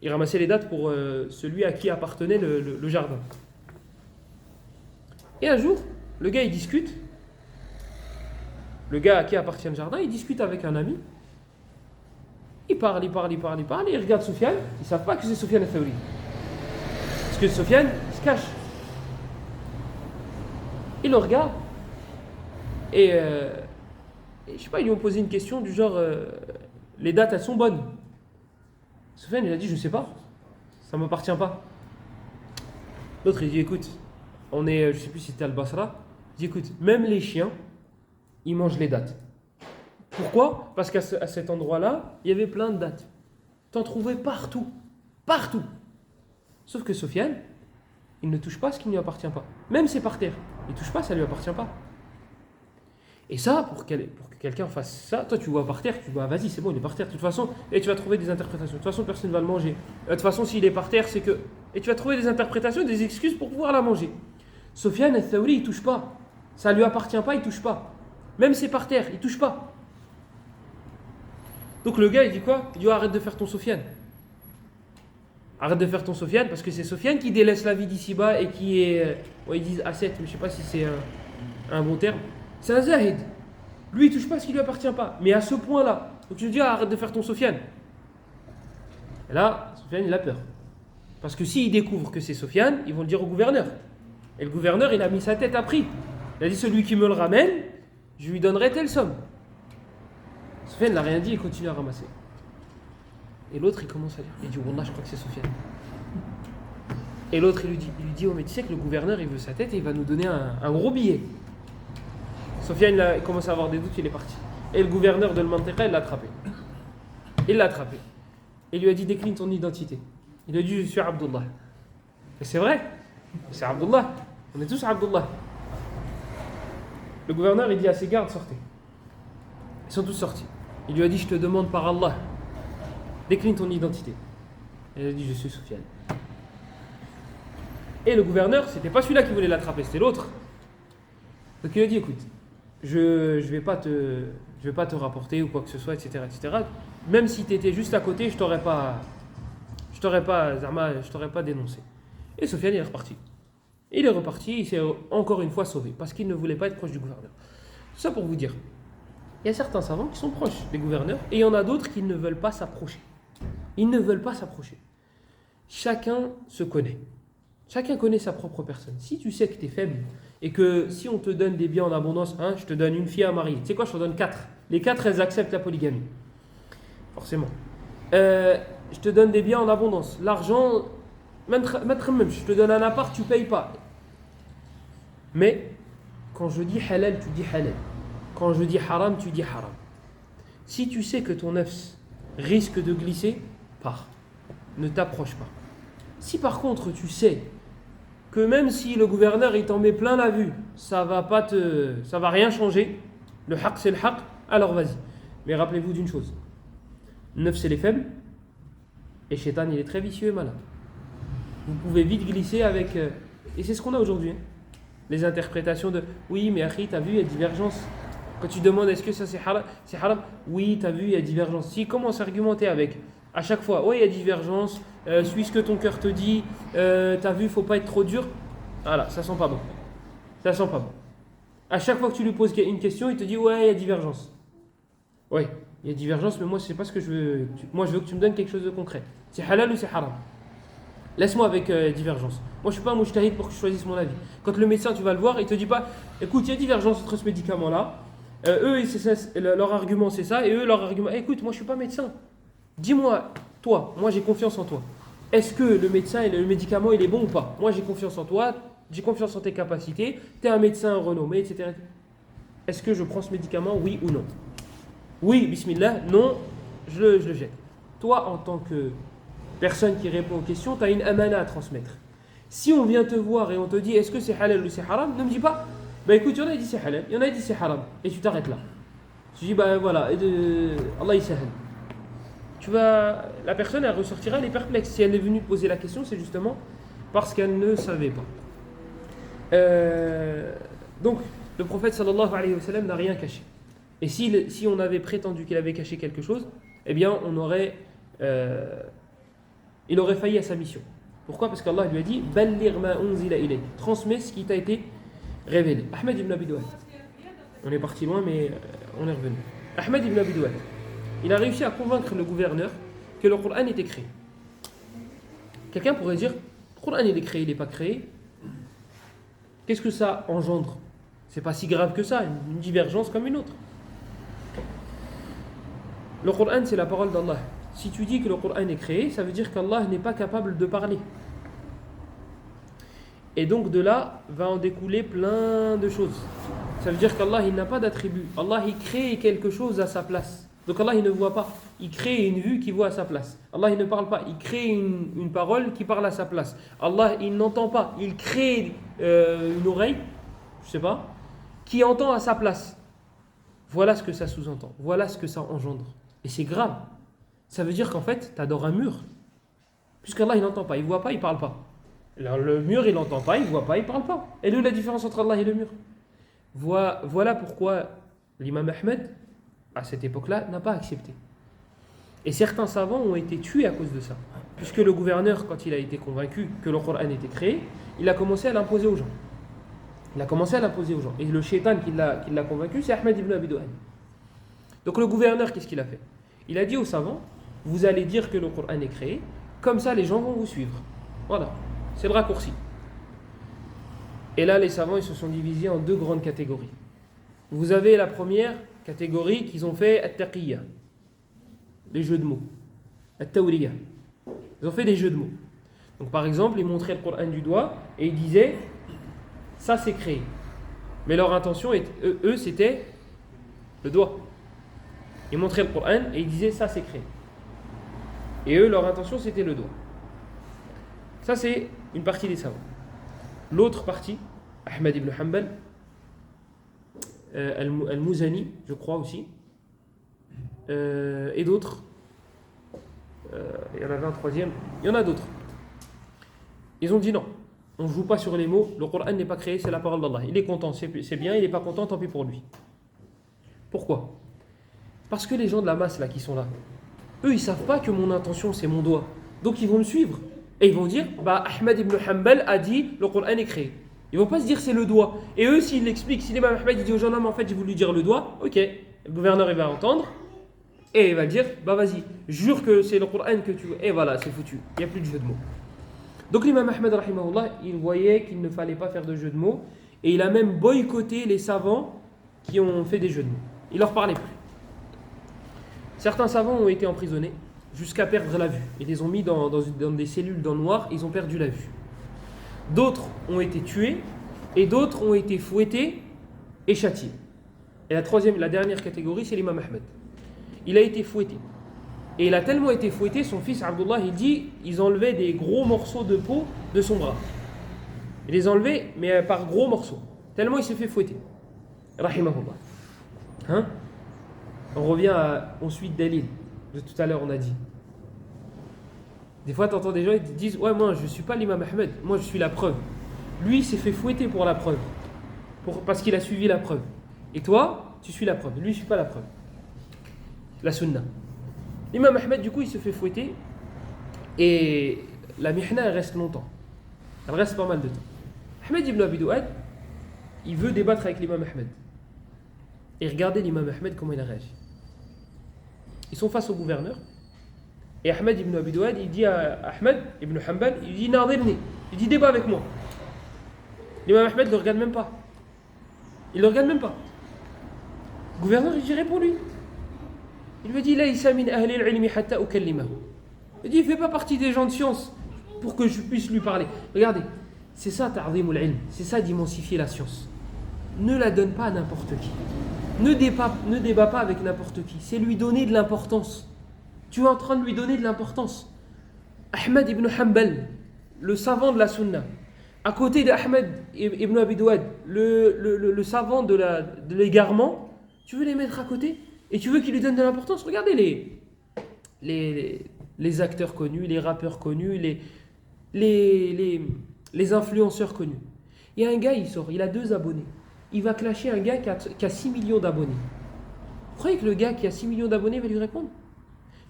ramassait les dattes pour celui à qui appartenait le jardin. Et un jour, le gars il discute. Le gars à qui appartient le jardin, il discute avec un ami. Il parle, il regarde Soufiane, ils ne savent pas que c'est Soufiane al-Thawri. Parce que Soufiane, il se cache. Il le regarde, et je sais pas, ils lui ont posé une question du genre, les dates, elles sont bonnes. Soufiane, il a dit, je sais pas, ça ne m'appartient pas. L'autre, il dit, écoute, je sais plus si c'était Al-Basra, il dit, écoute, même les chiens, ils mangent les dattes. Pourquoi ? Parce qu'à cet endroit-là, il y avait plein de dattes. T'en trouvais partout. Partout. Sauf que Soufiane, il ne touche pas ce qui ne lui appartient pas. Même si c'est par terre. Il ne touche pas, ça ne lui appartient pas. Et ça, pour que quelqu'un fasse ça, toi tu vois par terre, tu vois, vas-y, c'est bon, il est par terre. De toute façon, et tu vas trouver des interprétations. De toute façon, personne ne va le manger. De toute façon, s'il est par terre, c'est que... Et tu vas trouver des interprétations, des excuses pour pouvoir la manger. Sufyan al-Thawri, il ne touche pas. Ça ne lui appartient pas, il ne touche pas. Même si c'est par terre, il ne touche pas. Donc le gars, il dit quoi ? Il dit, arrête de faire ton Soufiane. Arrête de faire ton Soufiane, parce que c'est Soufiane qui délaisse la vie d'ici-bas et qui est... ils disent ascète, mais je ne sais pas si c'est un bon terme. C'est un zahid. Lui, il ne touche pas ce qui ne lui appartient pas. Mais à ce point-là. Donc je lui dis, arrête de faire ton Soufiane. Et là, Soufiane, il a peur. Parce que s'il découvre que c'est Soufiane, ils vont le dire au gouverneur. Et le gouverneur, il a mis sa tête à prix. Il a dit, celui qui me le ramène, je lui donnerai telle somme. Soufiane n'a rien dit, il continue à ramasser. Et l'autre, il commence à dire, il dit, Wallah, je crois que c'est Soufiane. Et l'autre, il lui dit, oh, mais tu sais que le gouverneur, il veut sa tête et il va nous donner un gros billet. Soufiane, il commence à avoir des doutes, il est parti. Et le gouverneur de l'Mantiqa, il l'a attrapé. Il lui a dit, décline ton identité. Il a dit, je suis Abdullah. Et c'est vrai, c'est Abdullah. On est tous Abdullah. Le gouverneur, il dit à ses gardes, sortez. Ils sont tous sortis. Il lui a dit, je te demande par Allah, décline ton identité. Et il a dit, je suis Soufiane. Et le gouverneur, c'était pas celui-là qui voulait l'attraper, c'était l'autre. Donc il a dit, écoute, je vais pas te rapporter ou quoi que ce soit, etc. Même si tu étais juste à côté, je t'aurais pas dénoncé. Et Soufiane, il est reparti. Il est reparti, il s'est encore une fois sauvé, parce qu'il ne voulait pas être proche du gouverneur. Tout ça pour vous dire, il y a certains savants qui sont proches des gouverneurs, et il y en a d'autres qui ne veulent pas s'approcher. Ils ne veulent pas s'approcher. Chacun se connaît. Chacun connaît sa propre personne. Si tu sais que tu es faible, et que si on te donne des biens en abondance, je te donne une fille à marier, tu sais quoi, je te donne 4. Les 4, elles acceptent la polygamie. Forcément. Je te donne des biens en abondance. L'argent, même, je te donne un appart, tu ne payes pas. Mais, quand je dis halal, tu dis halal. Quand je dis haram, tu dis haram. Si tu sais que ton nafs risque de glisser, pars. Ne t'approche pas. Si par contre tu sais que même si le gouverneur il t'en met plein la vue, ça va rien changer. Le haq c'est le haq, alors vas-y. Mais rappelez-vous d'une chose. 9 c'est les faibles, et Shaitan il est très vicieux et malin. Vous pouvez vite glisser avec... et c'est ce qu'on a aujourd'hui. Hein. Les interprétations de oui, mais Akhi, t'as vu, il y a divergence. Quand tu demandes est-ce que ça c'est haram, oui, t'as vu, il y a divergence. S'il commence à argumenter avec, à chaque fois, oui, il y a divergence, suis ce que ton cœur te dit, t'as vu, faut pas être trop dur. Voilà, ça sent pas bon. Ça sent pas bon. À chaque fois que tu lui poses une question, il te dit ouais, il y a divergence. Ouais, il y a divergence, mais moi, c'est pas ce que je veux. Moi, je veux que tu me donnes quelque chose de concret. C'est halal ou c'est haram? Laisse-moi avec divergence. Moi, je suis pas un mujtahid pour que je choisisse mon avis. Quand le médecin, tu vas le voir, il te dit pas, écoute, il y a divergence entre ce médicament-là. Eux, leur argument, c'est ça, et eux, leur argument. Écoute, moi, je suis pas médecin. Dis-moi, toi, moi, j'ai confiance en toi. Est-ce que le médecin et le médicament, il est bon ou pas? Moi, j'ai confiance en toi, j'ai confiance en tes capacités. Tu es un médecin renommé, etc. Est-ce que je prends ce médicament, oui ou non? Oui, bismillah. Non, je le jette. Toi, en tant que personne qui répond aux questions, tu as une amana à transmettre. Si on vient te voir et on te dit est-ce que c'est halal ou c'est haram, ne me dis pas bah écoute, il y en a qui disent c'est halal, il y en a qui disent c'est haram, et tu t'arrêtes là. Tu dis bah voilà, Allah il sahel. La personne elle ressortira, elle est perplexe. Si elle est venue te poser la question, c'est justement parce qu'elle ne savait pas. Donc, le prophète sallallahu alayhi wa sallam n'a rien caché. Et si on avait prétendu qu'il avait caché quelque chose, eh bien il aurait failli à sa mission. Pourquoi? Parce qu'Allah lui a dit Balligh ma unzila ilayk, transmets ce qui t'a été révélé. Ahmed ibn Abi Duwad. On est parti loin, mais on est revenu. Ahmed ibn Abi Duwad. Il a réussi à convaincre le gouverneur que le Coran était créé. Quelqu'un pourrait dire le Coran il est créé, il n'est pas créé. Qu'est-ce que ça engendre? C'est pas si grave que ça, une divergence comme une autre. Le Coran c'est la parole d'Allah. Si tu dis que le Coran est créé, ça veut dire qu'Allah n'est pas capable de parler. Et donc de là va en découler plein de choses. Ça veut dire qu'Allah il n'a pas d'attribut. Allah il crée quelque chose à sa place. Donc Allah il ne voit pas. Il crée une vue qui voit à sa place. Allah il ne parle pas. Il crée une parole qui parle à sa place. Allah il n'entend pas. Il crée une oreille, je sais pas, qui entend à sa place. Voilà ce que ça sous-entend. Voilà ce que ça engendre. Et c'est grave. Ça veut dire qu'en fait, tu adores un mur. Puisqu'Allah, il n'entend pas, il ne voit pas, il ne parle pas. Alors, le mur, il n'entend pas, il ne voit pas, il ne parle pas. Et là, la différence entre Allah et le mur. Voilà pourquoi l'imam Ahmed, à cette époque-là, n'a pas accepté. Et certains savants ont été tués à cause de ça. Puisque le gouverneur, quand il a été convaincu que le Coran était créé, il a commencé à l'imposer aux gens. Et le shaitan qui l'a convaincu, c'est Ahmed ibn Abi Duwad. Donc le gouverneur, qu'est-ce qu'il a fait? Il a dit aux savants, vous allez dire que le Coran est créé, comme ça les gens vont vous suivre. Voilà, c'est le raccourci. Et là, les savants ils se sont divisés en deux grandes catégories. Vous avez la première catégorie qu'ils ont fait at-taqiyya, les jeux de mots, at-tawriya. Ils ont fait des jeux de mots. Donc par exemple, ils montraient le Coran du doigt et ils disaient ça c'est créé. Mais leur intention, eux, c'était le doigt. Ils montraient le Coran et ils disaient ça c'est créé. Et eux, leur intention, c'était le doigt. Ça, c'est une partie des savants. L'autre partie, Ahmed ibn Hanbal, Al-Muzani, je crois aussi, et d'autres. Il y en avait un troisième. Il y en a d'autres. Ils ont dit non, on ne joue pas sur les mots. Le Coran n'est pas créé, c'est la parole d'Allah. Il est content, c'est bien. Il n'est pas content, tant pis pour lui. Pourquoi? Parce que les gens de la masse là qui sont là, eux ils ne savent pas que mon intention c'est mon doigt. Donc ils vont me suivre. Et ils vont dire, bah Ahmed ibn Hanbal a dit le Coran est créé. Ils ne vont pas se dire c'est le doigt. Et eux s'ils l'expliquent, si l'imam Ahmed il dit aux gens, non mais en fait j'ai voulu dire le doigt, ok, le gouverneur il va entendre. Et il va dire, bah vas-y, jure que c'est le Coran que tu veux. Et voilà, c'est foutu. Il n'y a plus de jeu de mots. Donc l'imam Ahmed rahimahullah, il voyait qu'il ne fallait pas faire de jeu de mots. Et il a même boycotté les savants qui ont fait des jeux de mots. Il leur parlait plus. Certains savants ont été emprisonnés jusqu'à perdre la vue. Ils les ont mis dans des cellules dans le noir, ils ont perdu la vue. D'autres ont été tués et d'autres ont été fouettés et châtiés. Et la dernière catégorie, c'est l'imam Ahmed. Il a été fouetté. Et il a tellement été fouetté, son fils Abdullah, il dit, ils enlevaient des gros morceaux de peau de son bras. Il les a enlevés, mais par gros morceaux. Tellement il s'est fait fouetter. Rahimahullah. Hein? On revient au suite Dalil. De tout à l'heure, on a dit. Des fois, tu entends des gens qui te disent: ouais, moi, je ne suis pas l'imam Ahmed. Moi, je suis la preuve. Lui, il s'est fait fouetter pour la preuve. Parce qu'il a suivi la preuve. Et toi, tu suis la preuve. Lui, il ne suit pas la preuve. La sunna. L'imam Ahmed, du coup, il se fait fouetter. Et la mihna, elle reste longtemps. Elle reste pas mal de temps. Ahmed ibn Abi Douad, il veut débattre avec l'imam Ahmed. Et regardez l'imam Ahmed, comment il a réagi. Ils sont face au gouverneur. Et Ahmed ibn Abi Douad, il dit à Ahmed ibn Hanbal, il dit: Nadirni. Il dit: débat avec moi. L'imam Ahmed ne le regarde même pas. Il ne le regarde même pas. Le gouverneur, il dit: réponds lui. Il lui dit: Laysa min ahli al-ilmi hatta ukallimahu. Il dit: il ne fait pas partie des gens de science pour que je puisse lui parler. Regardez, c'est ça ta'zimul ilm, c'est ça d'immensifier la science. Ne la donne pas à n'importe qui. Ne débat pas avec n'importe qui. C'est lui donner de l'importance. Tu es en train de lui donner de l'importance. Ahmed ibn Hanbal, le savant de la sunna, à côté d'Ahmed ibn Abi Douad, le savant de l'égarement, tu veux les mettre à côté et tu veux qu'il lui donne de l'importance. Regardez les acteurs connus, les rappeurs connus, les influenceurs connus. Il y a un gars, il sort, il a 2 abonnés. Il va clasher un gars qui a 6 millions d'abonnés. Vous croyez que le gars qui a 6 millions d'abonnés va lui répondre?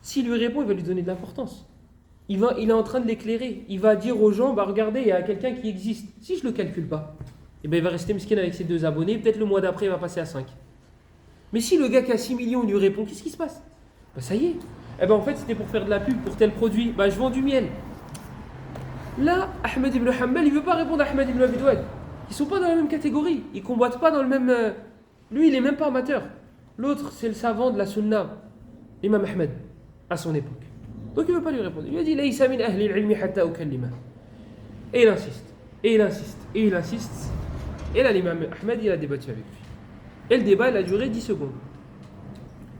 S'il lui répond, il va lui donner de l'importance. Il est en train de l'éclairer. Il va dire aux gens: bah regardez, il y a quelqu'un qui existe. Si je ne le calcule pas, eh ben il va rester miskin avec ses 2 abonnés. Peut-être le mois d'après, il va passer à 5. Mais si le gars qui a 6 millions lui répond, qu'est-ce qui se passe? Bah ça y est. Eh ben en fait, c'était pour faire de la pub pour tel produit. Bah je vends du miel. Là, Ahmed ibn Hanbal, il ne veut pas répondre à Ahmed ibn Abi Douad. Ils ne sont pas dans la même catégorie. Ils ne combattent pas dans le même... Lui, il n'est même pas amateur. L'autre, c'est le savant de la sunna, l'imam Ahmed, à son époque. Donc il ne veut pas lui répondre. Il lui a dit: Laysa min ahli al-ilmi hatta ukallima. Et il insiste. Et il insiste. Et il insiste. Et là, l'imam Ahmed, il a débattu avec lui. Et le débat, il a duré 10 secondes.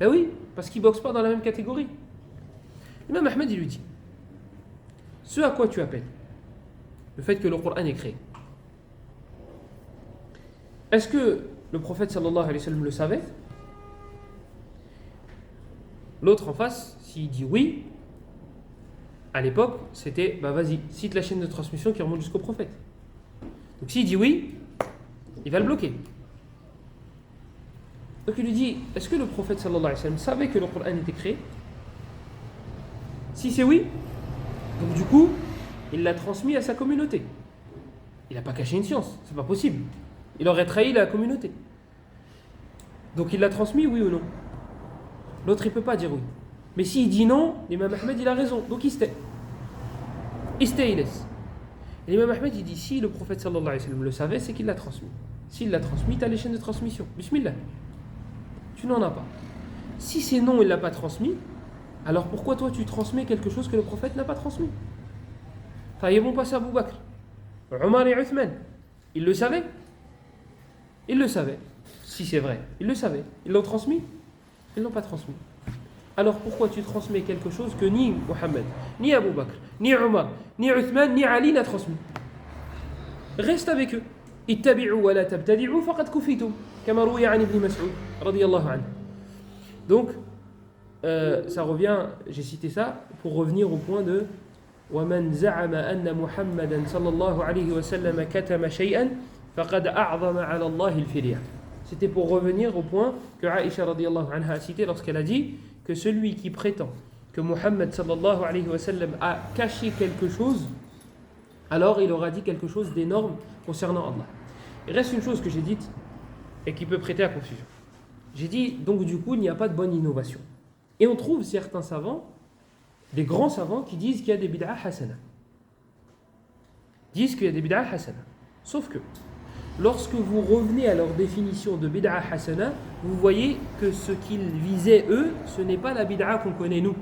Ben oui, parce qu'ils ne boxent pas dans la même catégorie. L'imam Ahmed, il lui dit: ce à quoi tu appelles le fait que le Coran est créé, est-ce que le prophète sallallahu alayhi wa sallam le savait? L'autre en face, s'il dit oui, à l'époque, c'était: bah vas-y, cite la chaîne de transmission qui remonte jusqu'au prophète. Donc s'il dit oui, il va le bloquer. Donc il lui dit: est-ce que le prophète sallallahu alayhi wa sallam savait que le Coran était créé? Si c'est oui, donc du coup, il l'a transmis à sa communauté. Il n'a pas caché une science, c'est pas possible. Il aurait trahi la communauté. Donc il l'a transmis, oui ou non? L'autre, il ne peut pas dire oui. Mais s'il dit non, l'imam Ahmed, il a raison. Donc il se tait. Il se tait, il laisse. Et l'imam Ahmed, il dit: si le prophète sallallahu alayhi wa sallam le savait, c'est qu'il l'a transmis. S'il l'a transmis, tu as les chaînes de transmission. Bismillah. Tu n'en as pas. Si c'est non, il ne l'a pas transmis, alors pourquoi toi tu transmets quelque chose que le prophète n'a pas transmis? Ils vont passer à Abu Bakr, Omar et Uthman. Ils le savaient. Ils le savaient. Si c'est vrai, ils le savaient. Ils l'ont transmis? Ils ne l'ont pas transmis. Alors pourquoi tu transmets quelque chose que ni Mohammed, ni Abu Bakr, ni Omar, ni Uthman, ni Ali n'a transmis? Reste avec eux. Ittabi'u wa la tabtadi'u faqad kufitum. Kama rouya an ibn Mas'ud radiyallahu anhu. Donc, ça revient, j'ai cité ça pour revenir au point de وَمَنْ زَعَمَ أَنَّ مُحَمَّدًا صلى الله عليه وسلم كتم شيئا فقد أعظم على الله الفرية. C'était pour revenir au point que Aïcha radiyallahu anha a cité lorsqu'elle a dit que celui qui prétend que Muhammad sallallahu alayhi wa sallam a caché quelque chose, alors il aura dit quelque chose d'énorme concernant Allah. Il reste une chose que j'ai dite et qui peut prêter à confusion. J'ai dit donc du coup il n'y a pas de bonne innovation. Et on trouve certains savants, des grands savants, qui disent qu'il y a des bid'ah hasana. Disent qu'il y a des bid'ah hasana. Sauf que, lorsque vous revenez à leur définition de bid'ah hasana, vous voyez que ce qu'ils visaient eux, ce n'est pas la bid'ah qu'on connaît nous.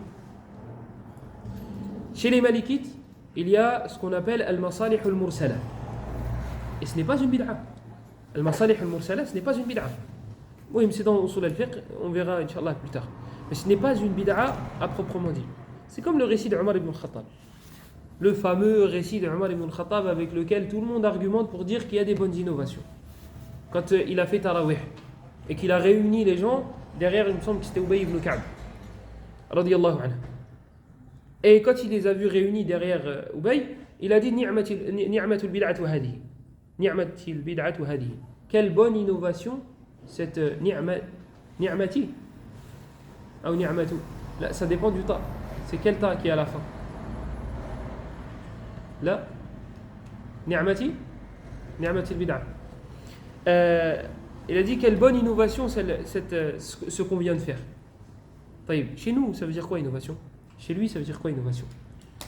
Chez les Malikites, il y a ce qu'on appelle al-masalih al-mursala. Et ce n'est pas une bid'ah. Al-masalih al-mursala, ce n'est pas une bid'ah. Oui, mais c'est dans Usul al-Fiqh, on verra Inch'Allah plus tard. Mais ce n'est pas une bid'a à proprement dit. C'est comme le récit d'Omar ibn Khattab. le fameux récit de Omar ibn al-Khattab avec lequel tout le monde argumente pour dire qu'il y a des bonnes innovations. Quand il a fait Tarawih et qu'il a réuni les gens derrière, il me semble que c'était Ubay ibn Ka'b, radiyallahu anhu. Et quand il les a vus réunis derrière Ubay, il a dit Ni'matul bid'atu hadihi. Ni'matul bid'atu hadihi. Quelle bonne innovation cette ni'mati ou ni'matu. Là, ça dépend du ta. C'est quel ta qui est à la fin? Là, ni'mati, ni'matul bid'a. Il a dit quelle bonne innovation ce qu'on vient de faire. Chez nous, ça veut dire quoi innovation? Chez lui, ça veut dire quoi innovation?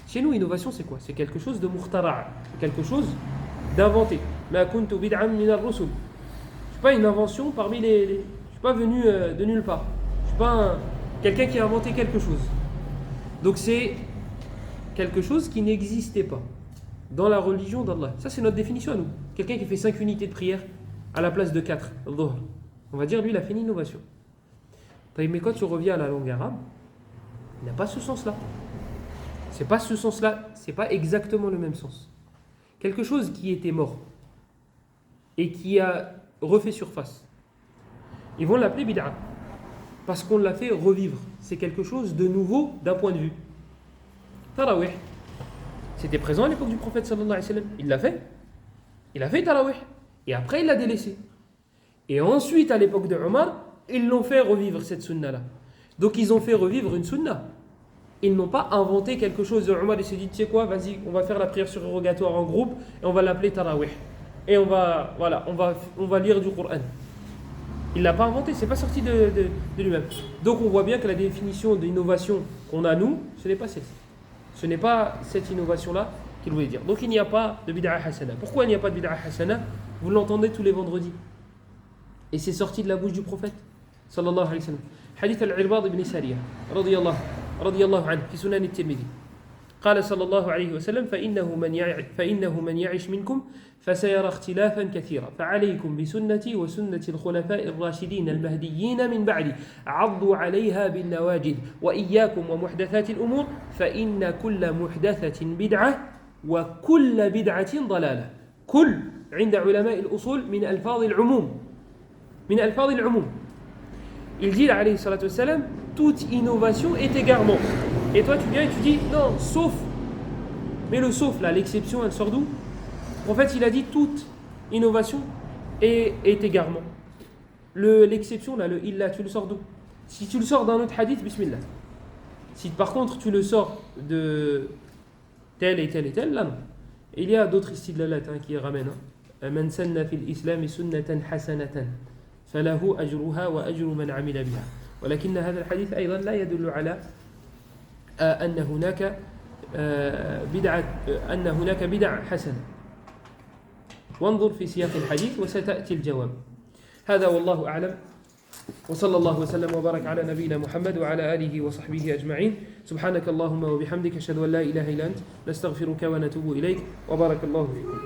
Chez nous, innovation, c'est quoi? C'est quelque chose de muhtara', quelque chose d'inventé. Ma kuntu bid'an min ar-rusul. Je suis pas une invention parmi je suis pas venu de nulle part. Je suis pas quelqu'un qui a inventé quelque chose. Donc c'est quelque chose qui n'existait pas dans la religion d'Allah. Ça, c'est notre définition à nous. Quelqu'un qui fait 5 unités de prière à la place de 4, al-dhuhr. On va dire, lui, il a fait une innovation. Mais quand tu reviens à la langue arabe, il n'a pas ce sens-là. C'est pas ce sens-là, c'est pas exactement le même sens. Quelque chose qui était mort et qui a refait surface, ils vont l'appeler bid'a parce qu'on l'a fait revivre. C'est quelque chose de nouveau d'un point de vue. Tarawih, c'était présent à l'époque du prophète sallallahu alayhi wa sallam. Il l'a fait. Il a fait Tarawih. Et après, il l'a délaissé. Et ensuite, à l'époque de Omar, ils l'ont fait revivre cette sunna-là. Donc, ils ont fait revivre une sunna. Ils n'ont pas inventé quelque chose. Omar, il s'est dit, tu sais quoi, vas-y, on va faire la prière surrogatoire en groupe et on va l'appeler Tarawih. Et on va lire du Coran. Il ne l'a pas inventé, c'est pas sorti de lui-même. Donc, on voit bien que la définition d'innovation qu'on a, nous, ce n'est pas celle-ci. Ce n'est pas cette innovation-là qu'il voulait dire. Donc il n'y a pas de bid'a hasana. Pourquoi il n'y a pas de bid'a hasana? Vous l'entendez tous les vendredis. Et c'est sorti de la bouche du prophète sallallahu alayhi wa sallam. Hadith al-Irbad ibn Sariyah radiyallahu anhu fi sunan at-Tirmidhi. قال صلى الله عليه وسلم فإنه من يعش منكم فسيرى اختلافا كثيرا فعليكم بسنتي وسنة الخلفاء الراشدين المهديين من بعدي عضوا عليها بالنواجذ وإياكم ومحدثات الأمور فإن كل محدثة بدعة وكل بدعة ضلالة. كل عند علماء الأصول من ألفاظ العموم. Il dit alayhi salatu wassalam, toute innovation est égarement. Et toi tu viens et tu dis non, sauf. Mais le sauf là, l'exception, elle sort d'où? En fait, il a dit toute innovation est égarement. L'exception là, le illa, tu le sors d'où? Si tu le sors d'un autre hadith, bismillah. Si par contre tu le sors de tel et tel et tel, là non. Et il y a d'autres istidlalat qui ramènent. Man sanna fil islam sunnatan hasanatan فله أجرها وأجر من عمل بها ولكن هذا الحديث أيضا لا يدل على أن هناك بدع حسنة. وانظر في سياق الحديث وستأتي الجواب. هذا والله أعلم وصلى الله وسلم وبارك على نبينا محمد وعلى آله وصحبه أجمعين. سبحانك اللهم وبحمدك أشهد أن لا إله إلا أنت نستغفرك ونتوب إليك وبارك الله فيكم.